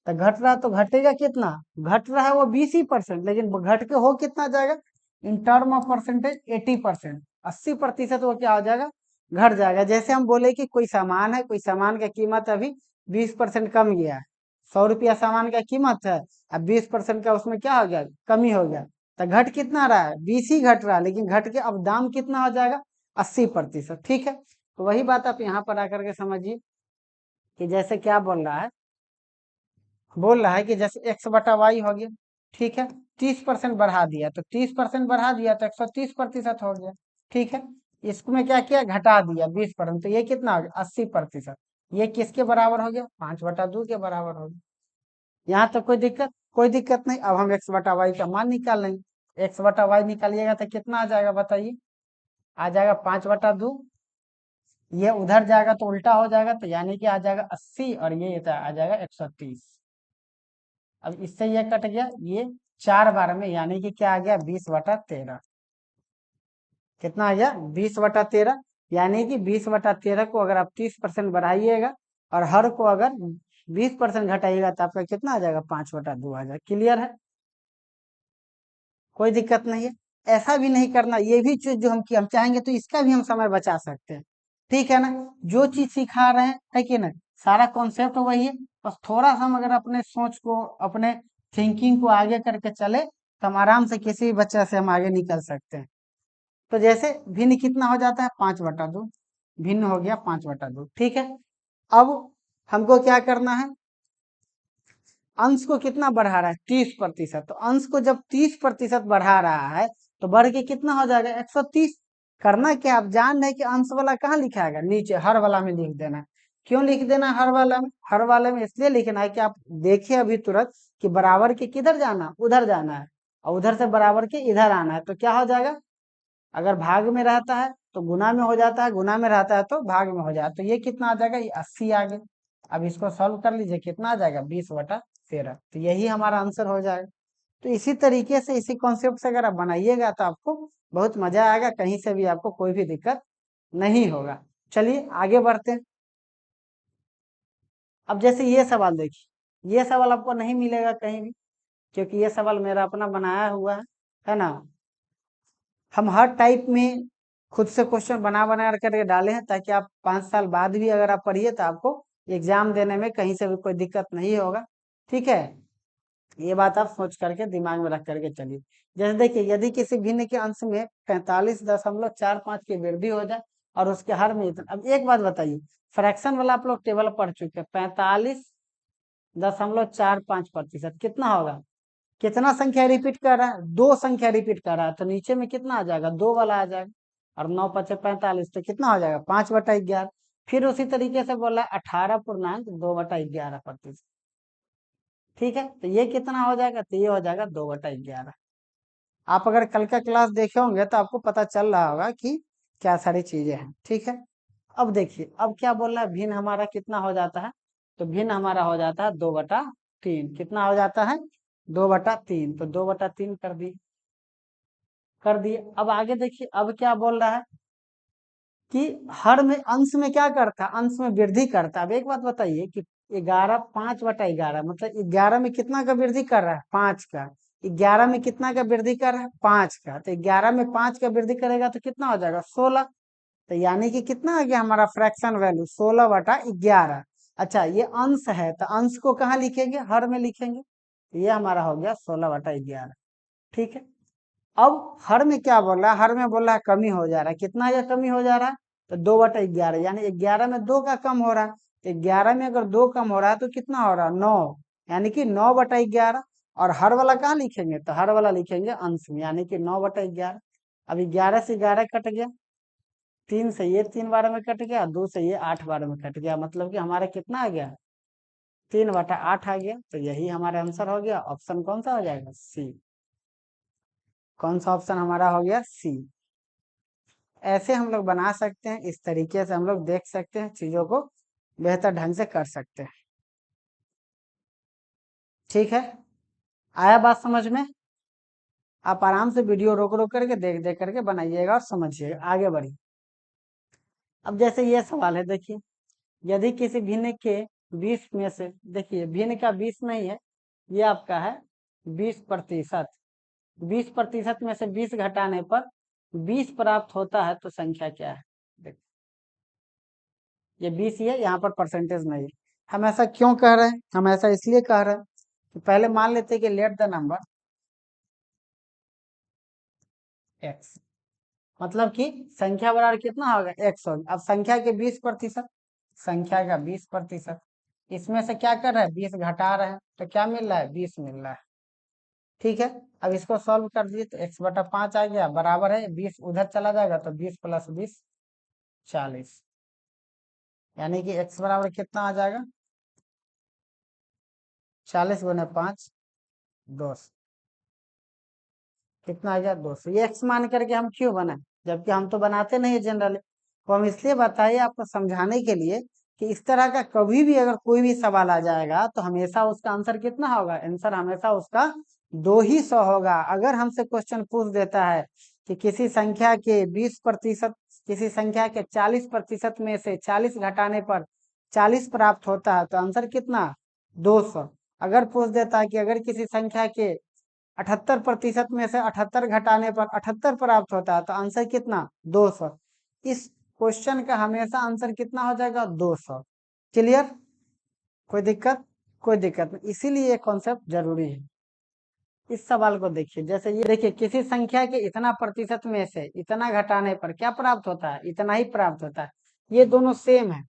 तो घट रहा है तो घटेगा कितना? घट रहा है वो 20%, लेकिन घट के हो कितना जाएगा? इन टर्म ऑफ परसेंटेज 80%, 80% वो क्या हो जाएगा? घट जाएगा। जैसे हम बोले कि कोई सामान है, कोई सामान का कीमत अभी 20% कम गया है, 100 रुपया सामान का कीमत है, अब 20% का उसमें क्या हो गया? कमी हो गया, तो घट कितना रहा है? 20 ही घट रहा है, लेकिन घट के अब दाम कितना हो जाएगा? 80%। ठीक है, तो वही बात आप यहाँ पर आकर के समझिए कि जैसे क्या बोल रहा है कि जैसे x/y हो गया, ठीक है, 30% बढ़ा दिया, तो 30% बढ़ा दिया तो 130% हो गया। ठीक है, इसमें क्या किया? घटा दिया 20%, तो ये कितना हो गया? 80%। ये किसके बराबर हो गया? 5/2 के बराबर हो गया। यहाँ तो कोई दिक्कत नहीं। अब हम x/y का मान निकाल लेंगे। x/y निकालिएगा तो कितना आ जाएगा बताइए? आ जाएगा 5/2। ये उधर जाएगा तो उल्टा हो जाएगा, तो यानी कि आ जाएगा 80, और ये आ जाएगा 130। अब इससे ये कट गया, ये 4 बार में, यानी कि क्या आ गया? 20/13। कितना आ गया? 20/13। यानी कि 20/13 को अगर आप 30% बढ़ाइएगा और हर को अगर 20% घटाइएगा तो आपका कितना आ जाएगा? 5/2 आ जाएगा। क्लियर है? कोई दिक्कत नहीं है। ऐसा भी नहीं करना, ये भी चीज जो हम चाहेंगे तो इसका भी हम समय बचा सकते हैं। ठीक है ना? जो चीज सिखा रहे हैं, है कि नहीं, सारा कॉन्सेप्ट वही है, बस थोड़ा सा हम अगर अपने सोच को, अपने थिंकिंग को आगे करके चले तो हम आराम से किसी भी बच्चे से हम आगे निकल सकते हैं। तो जैसे भिन्न कितना हो जाता है? 5/2। भिन्न हो गया 5/2। ठीक है, अब हमको क्या करना है? अंश को कितना बढ़ा रहा है? 30%। तो अंश को जब 30% बढ़ा रहा है तो बढ़ के कितना हो जाएगा? 130। करना क्या, आप जान रहे कि अंश वाला कहाँ लिखाएगा? नीचे हर वाला में लिख देना है। क्यों लिख देना है हर वाला में? हर वाले में इसलिए लिखना है कि आप देखिए अभी तुरंत कि बराबर के किधर जाना? उधर जाना है, और उधर से बराबर के इधर आना है, तो क्या हो जाएगा? अगर भाग में रहता है तो गुना में हो जाता है, गुना में रहता है तो भाग में हो जाता है। तो ये कितना आ जाएगा? ये 80 आ गया। अब इसको सॉल्व कर लीजिए, कितना आ जाएगा? 20/13। तो यही हमारा आंसर हो जाएगा। तो इसी तरीके से, इसी कॉन्सेप्ट से अगर आप बनाइएगा तो आपको बहुत मजा आएगा, कहीं से भी आपको कोई भी दिक्कत नहीं होगा। चलिए आगे बढ़ते हैं। अब जैसे ये सवाल देखिए, ये सवाल आपको नहीं मिलेगा कहीं भी, क्योंकि ये सवाल मेरा अपना बनाया हुआ है ना। हम हर टाइप में खुद से क्वेश्चन बना बना करके डाले हैं, ताकि आप 5 साल बाद भी अगर आप पढ़िए तो आपको एग्जाम देने में कहीं से भी कोई दिक्कत नहीं होगा। ठीक है, ये बात आप सोच करके दिमाग में रख करके चलिए। जैसे देखिए, यदि किसी भिन्न के अंश में 45.45 की वृद्धि हो जाए और उसके हर में इतना। अब एक बात बताइए, फ्रैक्शन वाला आप लोग टेबल पढ़ चुके हैं, 45.45% कितना होगा? कितना संख्या रिपीट कर रहा है? 2 संख्या रिपीट कर रहा है, तो नीचे में कितना आ जाएगा? 2 वाला आ जाएगा। और 9×5 = 45, तो कितना हो जाएगा? 5/11। फिर उसी तरीके से बोला 18.2/11%। ठीक है, तो ये कितना हो जाएगा? तो ये हो जाएगा 2/11। आप अगर कल का क्लास देखे होंगे तो आपको पता चल रहा होगा कि क्या सारी चीजें हैं। ठीक है, अब देखिए, अब क्या बोल रहा है? भिन्न हमारा कितना हो जाता है? तो भिन्न हमारा हो जाता है 2/3। कितना हो जाता है? 2/3। तो 2/3 कर दिए। अब आगे देखिए, अब क्या बोल रहा है कि हर में, अंश में क्या करता है? अंश में वृद्धि करता है। अब एक बात बताइए कि 11, 5/11, मतलब 11 में कितना का वृद्धि कर रहा है? 5 का। 11 में कितना का वृद्धि कर रहा है? 5 का। तो 11 में 5 का वृद्धि करेगा तो कितना हो जाएगा? 16। तो यानी कि कितना आ गया हमारा फ्रैक्शन वैल्यू? 16/11। अच्छा, ये अंश है तो अंश को कहाँ लिखेंगे? हर में लिखेंगे। तो ये हमारा हो गया 16/11। ठीक है, अब हर में क्या बोल रहा है? हर में बोल रहा है कमी हो जा रहा है। कितना या कमी हो जा रहा है? तो 2/11, यानी 11 में 2 का कम हो रहा है। तो 11 में अगर 2 कम हो रहा है तो कितना हो रहा है? 9, यानी कि 9/11। और हर वाला कहाँ लिखेंगे? तो हर वाला लिखेंगे अंश में, यानी कि 9/11। अब 11 से 11 कट गया, 3 से ये 3 बार में कट गया, 2 से ये 8 बार में कट गया, मतलब कि हमारा कितना आ गया? 3/8 आ गया। तो यही हमारा आंसर हो गया। ऑप्शन कौन सा हो जाएगा? सी। कौन सा ऑप्शन हमारा हो गया? सी। ऐसे हम लोग बना सकते हैं, इस तरीके से हम लोग देख सकते हैं, चीजों को बेहतर ढंग से कर सकते हैं। ठीक है, आया बात समझ में? आप आराम से वीडियो रोक रोक करके देख देख करके बनाइएगा और समझिएगा। आगे बढ़िए। अब जैसे ये सवाल है, देखिए, यदि किसी भिन्न के 20 में से, देखिए भिन्न का 20 नहीं है, ये आपका है 20%। 20% में से 20 घटाने पर 20 प्राप्त होता है, तो संख्या क्या है? देखिए, ये 20 ही है, यहाँ पर परसेंटेज नहीं है। हम ऐसा क्यों कह रहे हैं? हम ऐसा इसलिए कह रहे हैं कि पहले मान लेते हैं कि लेट द नंबर x, मतलब कि संख्या बराबर कितना होगा? x होगा। अब संख्या के 20%, संख्या का 20%, इसमें से क्या कर रहे हैं? 20 घटा रहे हैं, तो क्या मिल रहा है? 20 मिल रहा है। ठीक है, अब इसको सॉल्व कर दिए तो x/5 आ गया, बराबर है 20 उधर चला जाएगा तो 20 + 20 40, यानी कि x बराबर कितना आ जाएगा? 40 × 5 200। कितना आ गया? 200। ये x मान करके हम क्यों बनाए, जबकि हम तो बनाते नहीं जनरली। तो हम इसलिए बताइए आपको समझाने के लिए कि इस तरह का कभी भी अगर कोई भी सवाल आ जाएगा तो हमेशा उसका आंसर कितना होगा? आंसर हमेशा उसका 200 होगा। अगर हमसे क्वेश्चन पूछ देता है कि किसी संख्या के 20%, किसी संख्या के 40% में से 40 घटाने पर 40 प्राप्त होता है, तो आंसर कितना? 200। अगर पूछ देता है कि अगर किसी संख्या के 78% में से 78 घटाने पर 78 प्राप्त होता है, तो आंसर कितना? 200। इस क्वेश्चन का हमेशा आंसर कितना हो जाएगा? 200। क्लियर? कोई दिक्कत? कोई दिक्कत नहीं, इसीलिए ये कॉन्सेप्ट जरूरी है। इस सवाल को देखिए, जैसे ये देखिए, किसी संख्या के इतना प्रतिशत में से इतना घटाने पर क्या प्राप्त होता है? इतना ही प्राप्त होता है। ये दोनों सेम है,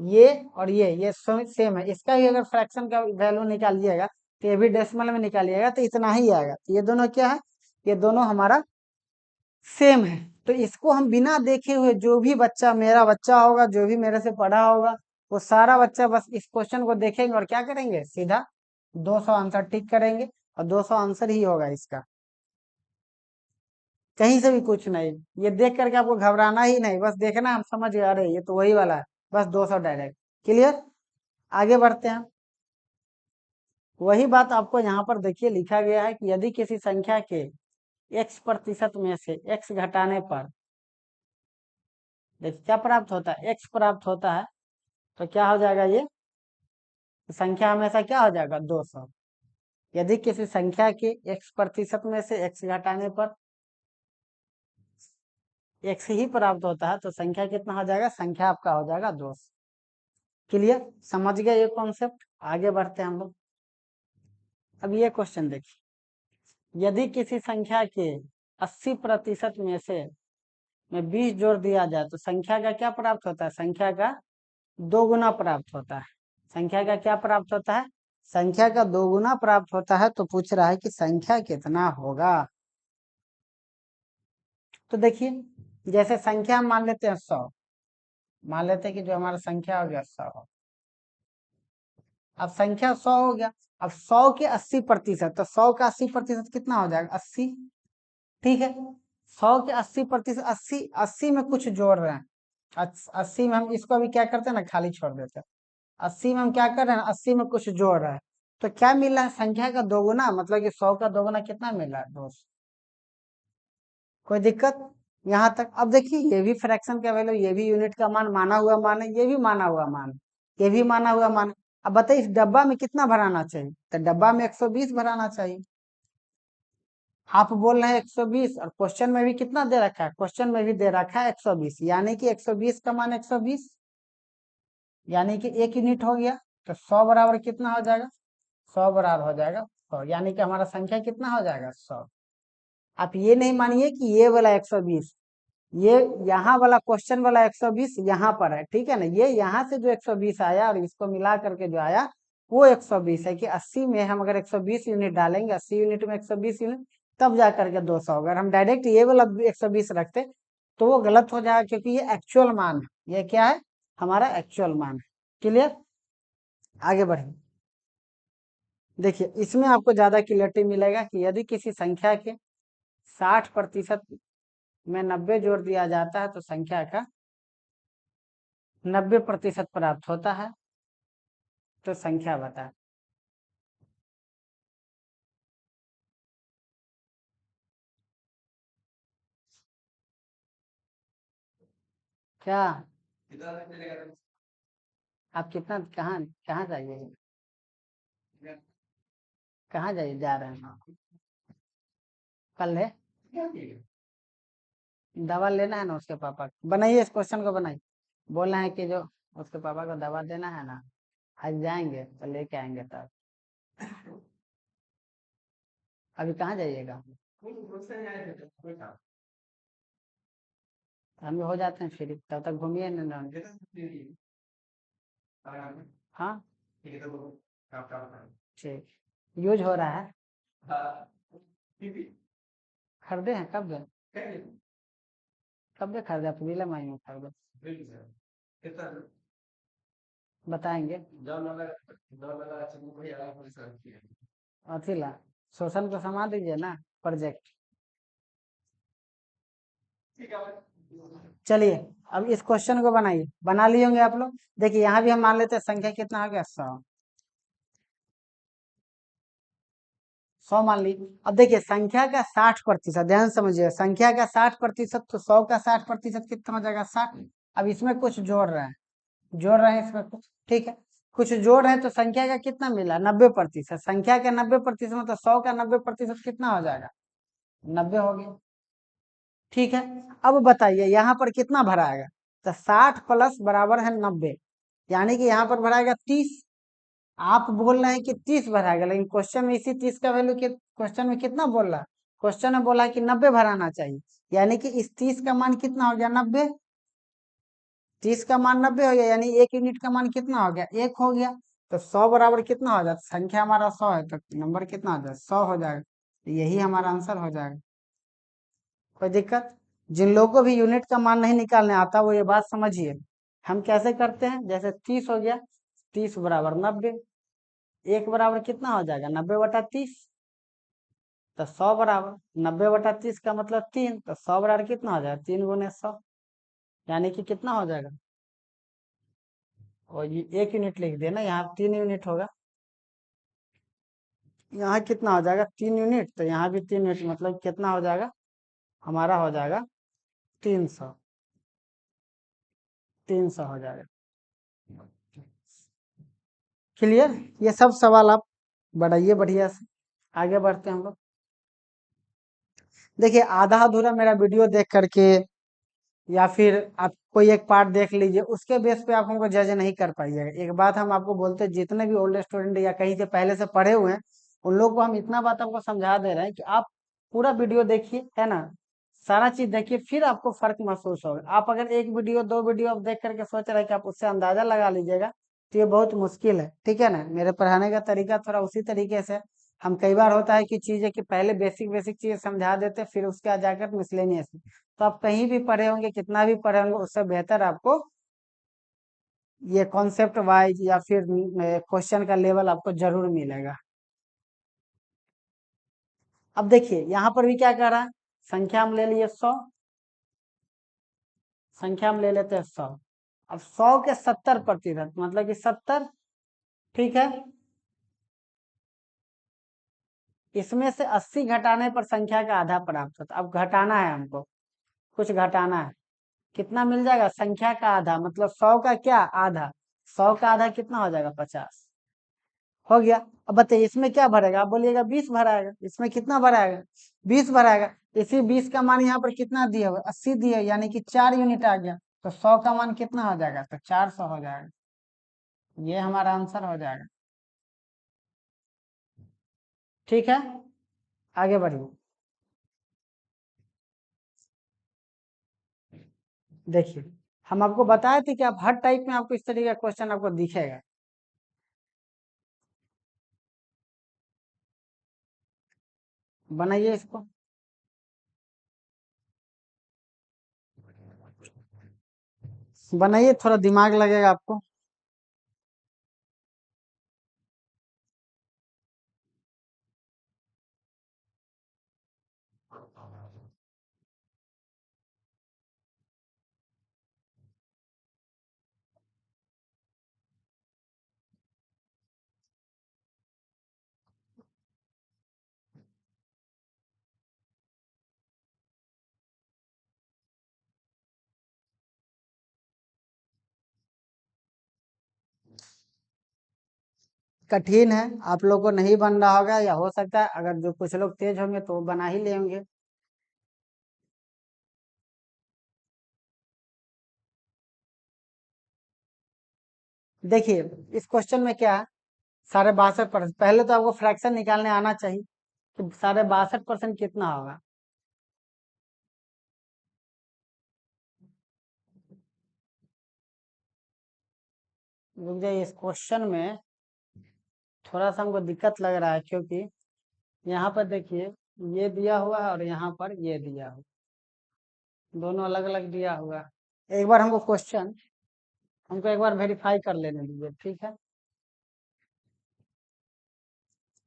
ये और ये सेम है। इसका भी अगर फ्रैक्शन का वैल्यू निकालिएगा तो ये भी डेसिमल में निकालिएगा तो इतना ही आएगा। तो ये दोनों क्या है? ये दोनों हमारा सेम है। तो इसको हम बिना देखे हुए, जो भी बच्चा मेरा बच्चा होगा, जो भी मेरे से पढ़ा होगा, वो सारा बच्चा बस इस क्वेश्चन को देखेंगे और क्या करेंगे? सीधा 200 आंसर टिक करेंगे, और 200 आंसर ही होगा इसका, कहीं से भी कुछ नहीं। ये देख करके आपको घबराना ही नहीं, बस देखना, हम समझ गए, अरे ये तो वही वाला है, बस 200 डायरेक्ट। क्लियर? आगे बढ़ते हैं। वही बात आपको यहाँ पर देखिए लिखा गया है कि यदि किसी संख्या के x% में से x घटाने पर, देखिए क्या प्राप्त होता है? x प्राप्त होता है, तो क्या हो जाएगा? ये संख्या हमेशा क्या हो जाएगा? 200। यदि किसी संख्या के x% में से x घटाने पर x ही प्राप्त होता है, तो संख्या कितना हो जाएगा? संख्या आपका हो जाएगा 200। क्लियर? समझ गए ये कॉन्सेप्ट? आगे बढ़ते हैं हम लोग। अब ये क्वेश्चन देखिए, यदि किसी संख्या के 80% में 20 जोड़ दिया जाए, तो संख्या का क्या प्राप्त होता है? संख्या का 2 गुना प्राप्त होता है। संख्या का क्या प्राप्त होता है? संख्या का 2 गुना प्राप्त होता है। तो पूछ रहा है कि संख्या कितना होगा। तो देखिए, जैसे संख्या मान लेते हैं 100, मान लेते हैं कि जो हमारा संख्या हो गया 100। अब संख्या 100 हो गया। अब 100 के 80%, तो 100 का 80% कितना हो जाएगा? 80। ठीक है, 100 के 80%, 80 80 में कुछ जोड़ रहे हैं। 80 में हम इसको भी क्या करते हैं ना, खाली छोड़ देते हैं। 80 में हम क्या कर रहे हैं? 80 में कुछ जोड़ रहे हैं, तो क्या मिल रहा है? संख्या का 2 गुना, मतलब कि 100 का 2 गुना कितना मिल रहा है? 200। कोई दिक्कत यहाँ तक? अब देखिए, ये भी फ्रैक्शन का वैल्यू, ये भी यूनिट का मान, माना हुआ मान है, ये भी माना हुआ मान है, ये भी माना हुआ मान है। अब बताइए, इस डब्बा में कितना भराना चाहिए? तो डब्बा में 120 भराना चाहिए। आप बोल रहे हैं 120, और क्वेश्चन में भी कितना दे रखा है? क्वेश्चन में भी दे रखा है 120, यानी कि 120 का मान 120, यानी कि 1 यूनिट हो गया। तो 100 बराबर कितना हो जाएगा? 100 बराबर हो जाएगा 100, यानी कि हमारा संख्या कितना हो जाएगा? 100। आप ये नहीं मानिए कि ये वाला 120, ये यहाँ वाला क्वेश्चन वाला 120 यहाँ पर है, ठीक है ना? ये यहाँ से जो 120 आया और इसको मिला करके जो आया वो 120 है। कि 80 में हम अगर 120 यूनिट डालेंगे, 80 यूनिट में 120 यूनिट, तब जा करके 200। अगर हम डायरेक्ट ये वाला 120 रखते तो वो गलत हो जाएगा, क्योंकि ये एक्चुअल मान है। ये क्या है? हमारा एक्चुअल मान है। क्लियर? आगे बढ़े। देखिए, इसमें आपको ज्यादा क्लियरिटी मिलेगा कि यदि किसी संख्या के 60% में 90 जोड़ दिया जाता है तो संख्या का 90% प्राप्त होता है, तो संख्या बता। क्या आप कितना कहाँ कहाँ जाइए, कहाँ जाइए जा रहे हैं? कल है दवा लेना है ना उसके पापा को। बनाइए इस क्वेश्चन को, बनाइए। बोलना है कि जो उसके पापा को दवा देना है ना, आज जाएंगे तो लेके आएंगे तब। अभी कहाँ जाइएगा? हम हो जाते हैं फ्री, तब तक घूमिए ना। हाँ ठीक, यूज हो रहा है। खरीदे हैं कब गए? कब गए खरीदे? अप्रैल मई में खरीदे, बताएंगे। अथिला शोषण को समा दीजिए ना प्रोजेक्ट। चलिए अब इस क्वेश्चन को बनाइए, बना लिए होंगे आप लोग। देखिए यहाँ भी हम मान लेते हैं संख्या कितना हो गया, 100। 100 मान ली। अब देखिए संख्या का 60%, ध्यान समझिए, संख्या का 60%, तो 100 का 60% कितना हो जाएगा, 60। अब इसमें कुछ जोड़ रहे हैं इसमें कुछ, ठीक है, कुछ जोड़ रहे हैं तो संख्या का कितना मिला, 90%। संख्या का 90% मतलब 100 का 90% कितना हो जाएगा, 90 हो गया। ठीक है, अब बताइए यहाँ पर कितना भराएगा, तो 60 प्लस बराबर है 90, यानी कि यहाँ पर भराएगा 30। आप बोल रहे हैं कि 30 भराएगा, लेकिन क्वेश्चन में इसी 30 का वैल्यू क्वेश्चन में कितना बोल रहा है, क्वेश्चन में बोला कि 90 भराना चाहिए, यानी कि इस 30 का मान कितना हो गया, 90। 30 का मान 90 हो गया, यानी 1 यूनिट का मान कितना हो गया, 1 हो गया। तो 100 बराबर कितना हो जाता, संख्या हमारा 100 है तो नंबर कितना हो जाएगा, 100 हो जाएगा। तो यही हमारा आंसर हो जाएगा। कोई दिक्कत? जिन लोगों को भी यूनिट का मान नहीं निकालने आता वो ये बात समझिए। हम कैसे करते हैं, जैसे 30 हो गया, 30 बराबर 90, 1 बराबर कितना हो जाएगा, 90/30। तो 100 बराबर 90/30 का मतलब 3, तो 100 बराबर कितना हो जाएगा, 3 गुने 100, यानी कि कितना हो जाएगा, और ये 1 यूनिट लिख देना, यहाँ 3 यूनिट होगा, यहाँ कितना हो जाएगा, 3 यूनिट, तो यहाँ भी 3 यूनिट, मतलब कितना हो जाएगा, हमारा हो जाएगा 300, 300 हो जाएगा। क्लियर? ये सब सवाल आप बढ़ाइए बढ़िया से, आगे बढ़ते हैं हम लोग। देखिए आधा अधूरा मेरा वीडियो देख करके या फिर आप कोई एक पार्ट देख लीजिए, उसके बेस पे आप हमको जज नहीं कर पाइएगा। एक बात हम आपको बोलते हैं, जितने भी ओल्ड स्टूडेंट या कहीं से पहले से पढ़े हुए हैं, उन लोग को हम इतना बात आपको समझा दे रहे हैं कि आप पूरा वीडियो देखिए, है ना, सारा चीज देखिए, फिर आपको फर्क महसूस होगा। आप अगर एक वीडियो दो वीडियो आप देख करके सोच रहे हैं कि आप उससे अंदाजा लगा लीजिएगा, तो ये बहुत मुश्किल है, ठीक है ना। मेरे पढ़ाने का तरीका थोड़ा उसी तरीके से, हम कई बार होता है कि चीजें कि पहले बेसिक बेसिक चीज समझा देते, फिर उसके बाद जाकर मिसलेनियस। तो आप कहीं भी पढ़े होंगे, कितना भी पढ़े होंगे, उससे बेहतर आपको ये कॉन्सेप्ट वाइज या फिर क्वेश्चन का लेवल आपको जरूर मिलेगा। अब देखिए यहाँ पर भी क्या कह रहा है, संख्या हम ले लिए 100, संख्या हम ले लेते हैं 100। अब 100 के 70%, मतलब कि 70, ठीक है, इसमें से 80 घटाने पर संख्या का आधा प्राप्त होता है। अब घटाना है हमको, कुछ घटाना है, कितना मिल जाएगा, संख्या का आधा, मतलब 100 का क्या, आधा, 100 का आधा कितना हो जाएगा, 50 हो गया। अब बताइए इसमें क्या भरेगा, आप बोलिएगा 20 भराएगा, इसमें कितना भराएगा, 20 भराएगा। इसी 20 का मान यहाँ पर कितना दिया हुआ, 80 दिया, यानी कि 4 यूनिट आ गया, तो 100 का मान कितना हो जाएगा, तो 400 हो जाएगा। ये हमारा आंसर हो जाएगा। ठीक है, आगे बढ़िए। देखिए हम आपको बताए थे कि आप हर टाइप में आपको इस तरीके का क्वेश्चन आपको दिखेगा। बनाइए इसको, बनाइए, थोड़ा दिमाग लगेगा आपको। कठिन है, आप लोग को नहीं बन रहा होगा, या हो सकता है अगर जो कुछ लोग तेज होंगे तो वो बना ही लेंगे। देखिए इस क्वेश्चन में क्या है, 62% पहले तो आपको फ्रैक्शन निकालने आना चाहिए कि 62% कितना होगा। रुक जाइए, इस क्वेश्चन में थोड़ा सा हमको दिक्कत लग रहा है, क्योंकि यहाँ पर देखिए ये दिया हुआ है और यहाँ पर ये दिया हुआ, दोनों अलग अलग दिया हुआ है। एक बार हमको क्वेश्चन हमको एक बार वेरीफाई कर लेने दीजिए, ठीक है।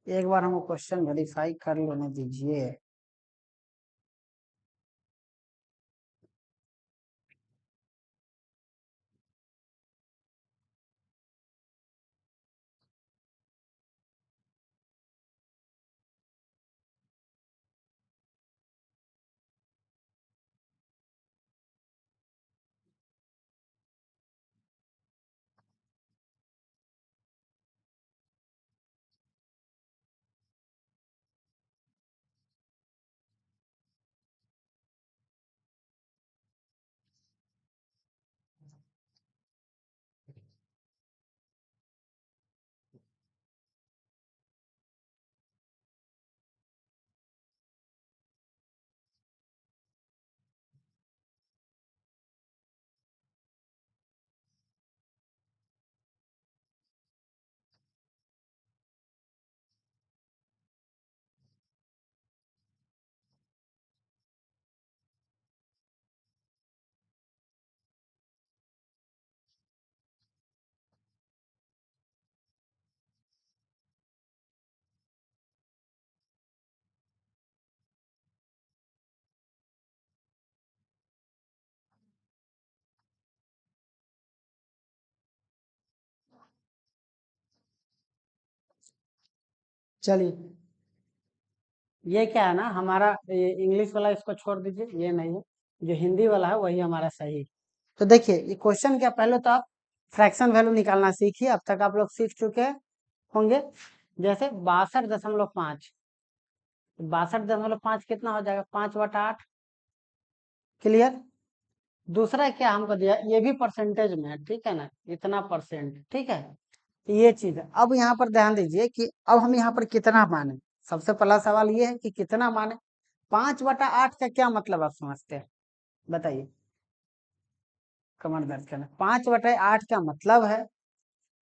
एक बार हमको क्वेश्चन वेरीफाई कर लेने दीजिए। चलिए, ये क्या है ना, हमारा ये इंग्लिश वाला इसको छोड़ दीजिए, ये नहीं है, जो हिंदी वाला है वही हमारा सही है। तो देखिए ये क्वेश्चन क्या, पहले तो आप फ्रैक्शन वैल्यू निकालना सीखिए, अब तक आप लोग सीख चुके होंगे। जैसे 62.5, 62.5 कितना हो जाएगा, 5/8। क्लियर। दूसरा क्या हमको दिया, ये भी परसेंटेज में है, ठीक है ना, इतना परसेंट, ठीक है। ये चीज है। अब यहाँ पर ध्यान दीजिए कि अब हम यहाँ पर कितना माने। सबसे पहला सवाल ये है कि कितना माने। 5/8 का क्या मतलब आप समझते हैं, बताइए। कमर दर्द करना, 5/8 का मतलब है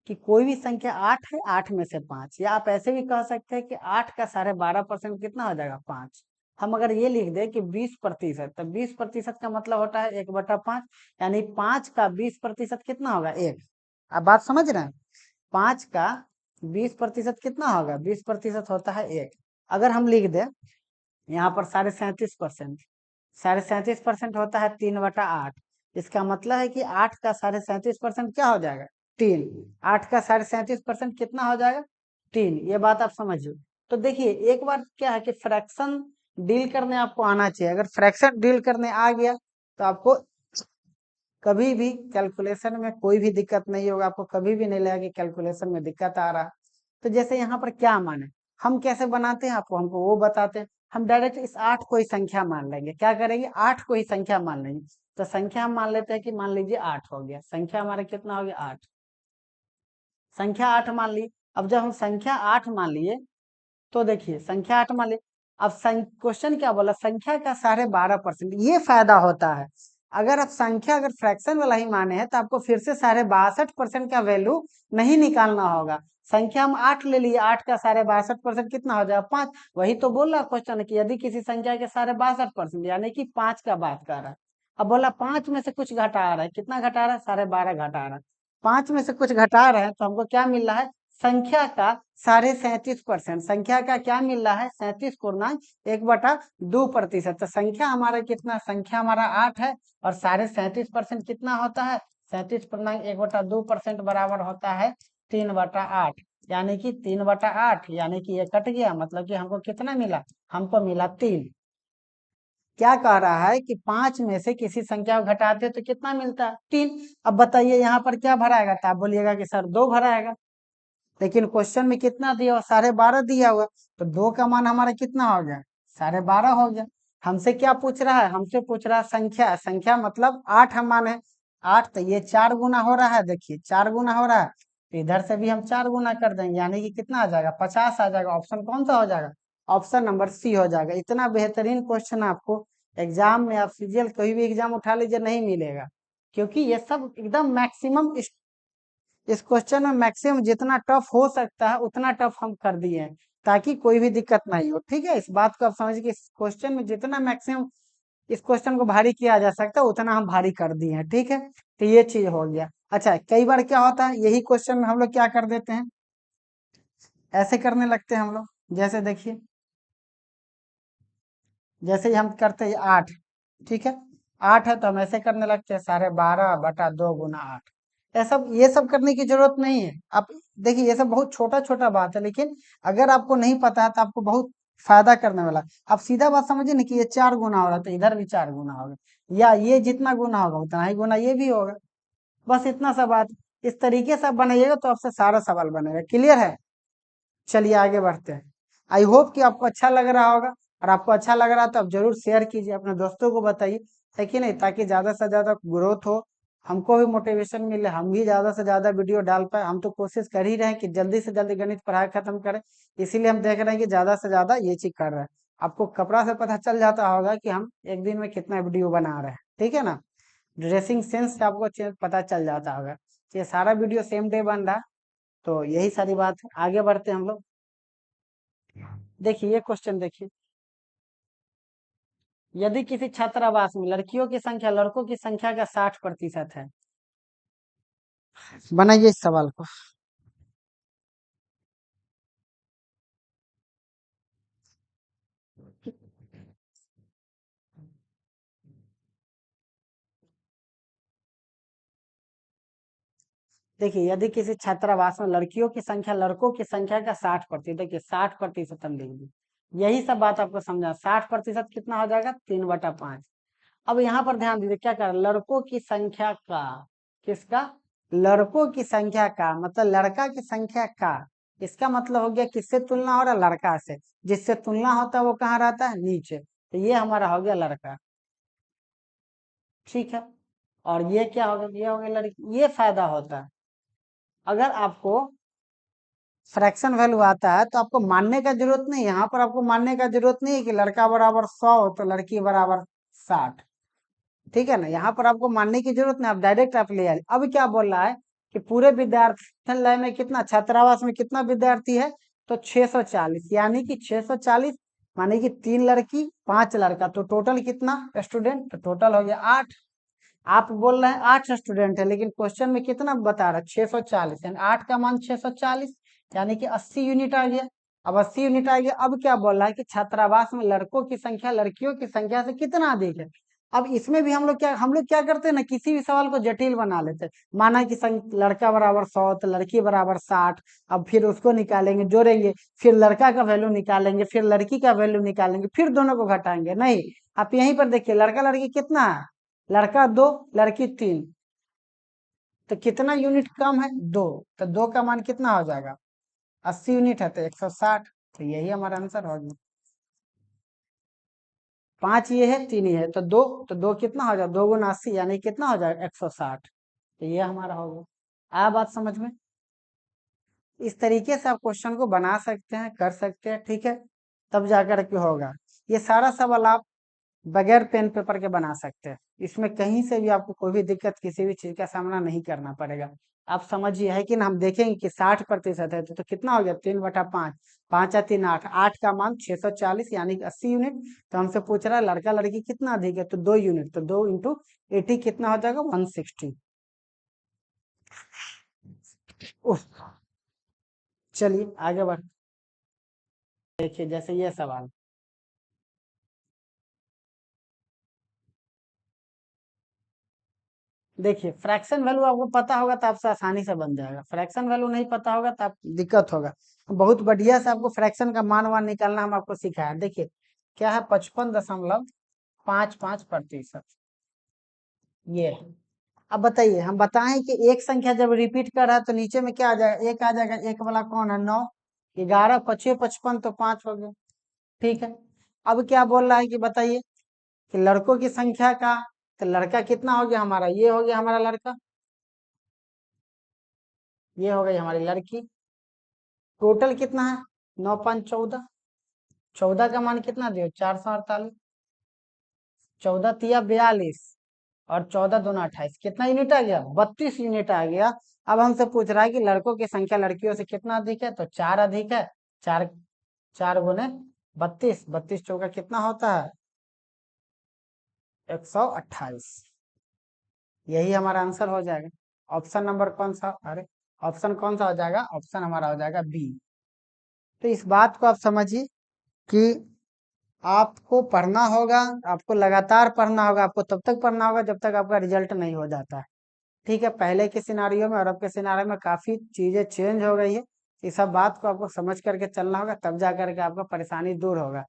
कि कोई भी संख्या 8 है, 8 में से 5, या आप ऐसे भी कह सकते हैं कि 8 का 12.5% कितना हो जाएगा, 5। हम अगर ये लिख दे कि 20%, तो 20% का मतलब होता है 1/5, यानी 5 का 20% कितना होगा, 1। अब बात समझ रहे हैं, 5 का 20% कितना होगा, 20% होता है 1। अगर हम लिख दे यहाँ पर 37.5%, 37.5% होता है 3/8। इसका मतलब है कि 8 का 37.5% क्या हो जाएगा, 3। 8 का 37.5% कितना हो जाएगा, 3। ये बात आप समझिए। तो देखिए एक बार क्या है कि फ्रैक्शन डील करने आपको आना चाहिए। अगर फ्रैक्शन डील करने आ गया तो आपको कभी भी कैलकुलेशन में कोई भी दिक्कत नहीं होगा, आपको कभी भी नहीं लगेगा कि कैलकुलेशन में दिक्कत आ रहा है। तो जैसे यहाँ पर क्या माने, हम कैसे बनाते हैं आपको हमको वो बताते हैं। हम डायरेक्ट इस 8 को ही संख्या मान लेंगे, क्या करेंगे, 8 को ही संख्या मान लेंगे। तो संख्या हम मान लेते हैं कि मान लीजिए 8 हो गया, संख्या हमारा कितना हो गया, 8। संख्या 8 मान ली। अब जब हम संख्या 8 मान लिए, तो देखिए संख्या 8 मान ली। अब क्वेश्चन क्या बोला, संख्या का 12.5%। ये फायदा होता है, अगर आप संख्या अगर फ्रैक्शन वाला ही माने हैं तो आपको फिर से 62.5% का वैल्यू नहीं निकालना होगा। संख्या हम 8 ले लिए, 8 का 62.5% कितना हो जाएगा, 5। वही तो बोल रहा क्वेश्चन कि यदि किसी संख्या के 62.5% यानी कि 5 का बात कर रहा है। अब बोला 5 में से कुछ घटा रहा है, कितना घटा रहा है, 12.5 घटा रहा है। 5 में से कुछ घटा रहे हैं तो हमको क्या मिल रहा है, संख्या का 37.5%। संख्या का क्या मिल रहा है, 37/1/2%। तो संख्या हमारा कितना, संख्या हमारा 8 है, और 37.5% कितना होता है, 37/1/2% बराबर होता है 3/8। यानी कि 3/8, यानी कि ये कट गया, मतलब कि हमको कितना मिला, हमको मिला 3। क्या कह रहा है कि 5 में से किसी संख्या को घटाते तो कितना मिलता है, 3। अब बताइए यहाँ पर क्या भराएगा, तो आप बोलिएगा कि सर 2 भराएगा। लेकिन क्वेश्चन में कितना दिया हुआ, 12.5 दिया हुआ, तो 2 का मान हमारा कितना हो गया, 12.5 हो गया। हमसे क्या पूछ रहा है, हमसे पूछ रहा है संख्या, संख्या मतलब 8 हम मान है 8, तो ये 4 गुना हो रहा है, देखिए 4 गुना हो रहा है, तो इधर से भी हम 4 गुना कर देंगे, यानी कि कितना आ जाएगा, 50 आ जाएगा। ऑप्शन कौन सा हो जाएगा, ऑप्शन नंबर सी हो जाएगा। इतना बेहतरीन क्वेश्चन आपको एग्जाम में, आप सीजीएल कोई भी एग्जाम उठा लीजिए नहीं मिलेगा, क्योंकि ये सब एकदम मैक्सिमम, इस क्वेश्चन में मैक्सिमम जितना टफ हो सकता है उतना टफ हम कर दिए हैं, ताकि कोई भी दिक्कत नहीं हो। ठीक है, इस बात को आप समझिए कि इस क्वेश्चन में जितना मैक्सिमम इस क्वेश्चन को भारी किया जा सकता है उतना हम भारी कर दिए हैं। ठीक है, तो ये चीज हो गया। अच्छा, कई बार क्या होता है, यही क्वेश्चन में हम लोग क्या कर देते हैं, ऐसे करने लगते हैं हम लोग, जैसे देखिए, जैसे ही हम करते हैं 8, ठीक है, 8 है तो हम ऐसे करने लगते हैं 12.5/2 × 8। ये सब करने की जरूरत नहीं है। आप देखिए, ये सब बहुत छोटा छोटा बात है, लेकिन अगर आपको नहीं पता है तो आपको बहुत फायदा करने वाला। आप सीधा बात समझिए ना कि ये 4 गुना हो रहा है तो इधर भी 4 गुना होगा, या ये जितना गुना होगा उतना ही गुना ये भी होगा। बस इतना सा बात, इस तरीके से आप बनाइएगा तो आपसे सारा सवाल बनेगा। क्लियर है, चलिए आगे बढ़ते हैं। आई होप कि आपको अच्छा लग रहा होगा, और आपको अच्छा लग रहा है तो आप जरूर शेयर कीजिए, अपने दोस्तों को बताइए, है कि नहीं, ताकि ज्यादा से ज्यादा ग्रोथ हो, हमको भी मोटिवेशन मिले, हम भी ज्यादा से ज्यादा वीडियो डाल पाए। हम तो कोशिश कर ही रहे हैं कि जल्दी से जल्दी गणित पढ़ाई खत्म करें, इसीलिए हम देख रहे हैं कि ज्यादा से ज्यादा ये चीज कर रहे हैं। आपको कपड़ा से पता चल जाता होगा कि हम एक दिन में कितना वीडियो बना रहे हैं, ठीक है ना। ड्रेसिंग सेंस से आपको पता चल जाता होगा। ये सारा वीडियो सेम डे बन रहा है, तो यही सारी बात है। आगे बढ़ते हैं हम लोग। देखिए ये क्वेश्चन देखिए, यदि किसी छात्रावास में लड़कियों की संख्या लड़कों की संख्या का 60% है, बनाइए इस सवाल को। देखिए, यदि किसी छात्रावास में लड़कियों की संख्या लड़कों की संख्या का 60%, देखिए 60% हम लिख दी, यही सब बात आपको समझा। 60% कितना हो जाएगा, 3/5। अब यहाँ पर ध्यान दीजिए क्या कर, लड़कों की संख्या का, किसका, लड़कों की संख्या का, मतलब लड़का की संख्या का, इसका मतलब हो गया किससे तुलना हो रहा है, लड़का से। जिससे तुलना होता है वो कहाँ रहता है, नीचे, तो ये हमारा हो गया लड़का। ठीक है, और ये क्या होगा, ये हो गया लड़की। ये फायदा होता है, अगर आपको फ्रैक्शन वैल्यू आता है तो आपको मानने का जरूरत नहीं, यहाँ पर आपको मानने का जरूरत नहीं है कि लड़का बराबर 100 तो लड़की बराबर 60। ठीक है ना, यहाँ पर आपको मानने की जरूरत नहीं, आप डायरेक्ट आप ले आए। अब क्या बोल रहा है कि पूरे विद्यार्थी में कितना, छात्रावास में कितना विद्यार्थी है, तो 640, यानी कि 640 माने कि 3 लड़की 5 लड़का, तो टोटल कितना स्टूडेंट, तो टोटल हो गया 8। आप बोल रहे हैं 8 स्टूडेंट है, लेकिन क्वेश्चन में कितना बता रहा है, 640, यानी 8 का मान 640, यानी कि 80 यूनिट आ गया। अब 80 यूनिट आ गया। अब क्या बोल रहा है कि छात्रावास में लड़कों की संख्या लड़कियों की संख्या से कितना अधिक है। अब इसमें भी हम लोग क्या करते हैं ना, किसी भी सवाल को जटिल बना लेते हैं। माना कि लड़का बराबर 100 तो लड़की बराबर 60, अब फिर उसको निकालेंगे, जोड़ेंगे, फिर लड़का का वैल्यू निकालेंगे, फिर लड़की का वैल्यू निकालेंगे, फिर दोनों को घटाएंगे। नहीं, आप यहीं पर देखिए, लड़का लड़की कितना है, लड़का 2 लड़की 3, तो कितना यूनिट कम है, 2, तो 2 का मान कितना हो जाएगा, 80 यूनिट है तो 160, तो यही हमारा आंसर हो गया। 5 ये है, 3 ये है, तो 2, तो 2 कितना हो जाएगा, 2 × 80 यानी कितना हो जाएगा, 160, तो ये हमारा होगा। आया बात समझ में। इस तरीके से आप क्वेश्चन को बना सकते हैं, कर सकते हैं, ठीक है, तब जाकर के होगा। ये सारा सवाल आप बगैर पेन पेपर के बना सकते हैं, इसमें कहीं से भी आपको कोई भी दिक्कत, किसी भी चीज का सामना नहीं करना पड़ेगा। आप समझिए, है कि ना, हम देखेंगे कि 60% है तो कितना हो गया, 3/5, 5 या 3 8, 8 का मान 640 यानी कि 80 यूनिट। तो हमसे पूछ रहा है लड़का लड़की कितना अधिक है, तो 2 यूनिट, तो 2 × 80 कितना हो जाएगा, 160। चलिए आगे बढ़, देखिए जैसे ये सवाल, देखिए फ्रैक्शन वैल्यू आपको पता होगा तो आपसे आसानी से बन जाएगा, फ्रैक्शन वैल्यू नहीं पता होगा तो आप दिक्कत होगा। बहुत बढ़िया से आपको फ्रैक्शन का मान वान निकालना हम आपको सिखाया। देखिए क्या है, 55.55%, ये है। अब बताइए, हम बताएं कि एक संख्या जब रिपीट कर रहा है तो नीचे में क्या आ जाएगा, एक आ जाएगा। एक वाला कौन है, 9। 11 पचे 55 तो 5 हो गया। ठीक है, अब क्या बोल रहा है कि बताइए कि लड़कों की संख्या का, तो लड़का कितना हो गया हमारा, ये हो गया हमारा लड़का, ये हो गई हमारी लड़की। टोटल कितना है, 9 5 14। 14 का मान कितना दियो, 448। 14 तिया 42 और 14 दूना 28, कितना यूनिट आ गया, 32 यूनिट आ गया। अब हमसे पूछ रहा है कि लड़कों की संख्या लड़कियों से कितना अधिक है, तो 4 अधिक है। 4, 4 गुने 32, 32 चौका कितना होता है, 128। यही हमारा आंसर हो जाएगा। ऑप्शन नंबर कौन सा, अरे ऑप्शन कौन सा हो जाएगा, ऑप्शन हमारा हो जाएगा बी। तो इस बात को आप समझिए कि आपको पढ़ना होगा, आपको लगातार पढ़ना होगा, आपको तब तक पढ़ना होगा जब तक आपका रिजल्ट नहीं हो जाता है। ठीक है, पहले के सिनारियों में और अब के सिनारियों में काफी चीजें चेंज हो गई है। इस सब बात को आपको समझ करके चलना होगा, तब जा करके आपका परेशानी दूर होगा।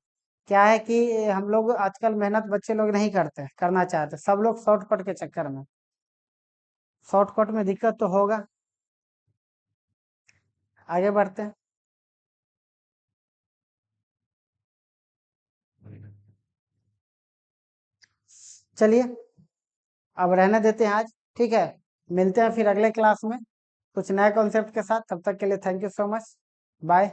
क्या है कि हम लोग आजकल मेहनत बच्चे लोग नहीं करते, करना चाहते, सब लोग शॉर्टकट के चक्कर में, शॉर्टकट में दिक्कत तो होगा। आगे बढ़ते हैं। चलिए, अब रहने देते हैं आज। ठीक है, मिलते हैं फिर अगले क्लास में कुछ नए कॉन्सेप्ट के साथ। तब तक के लिए thank you so much, bye.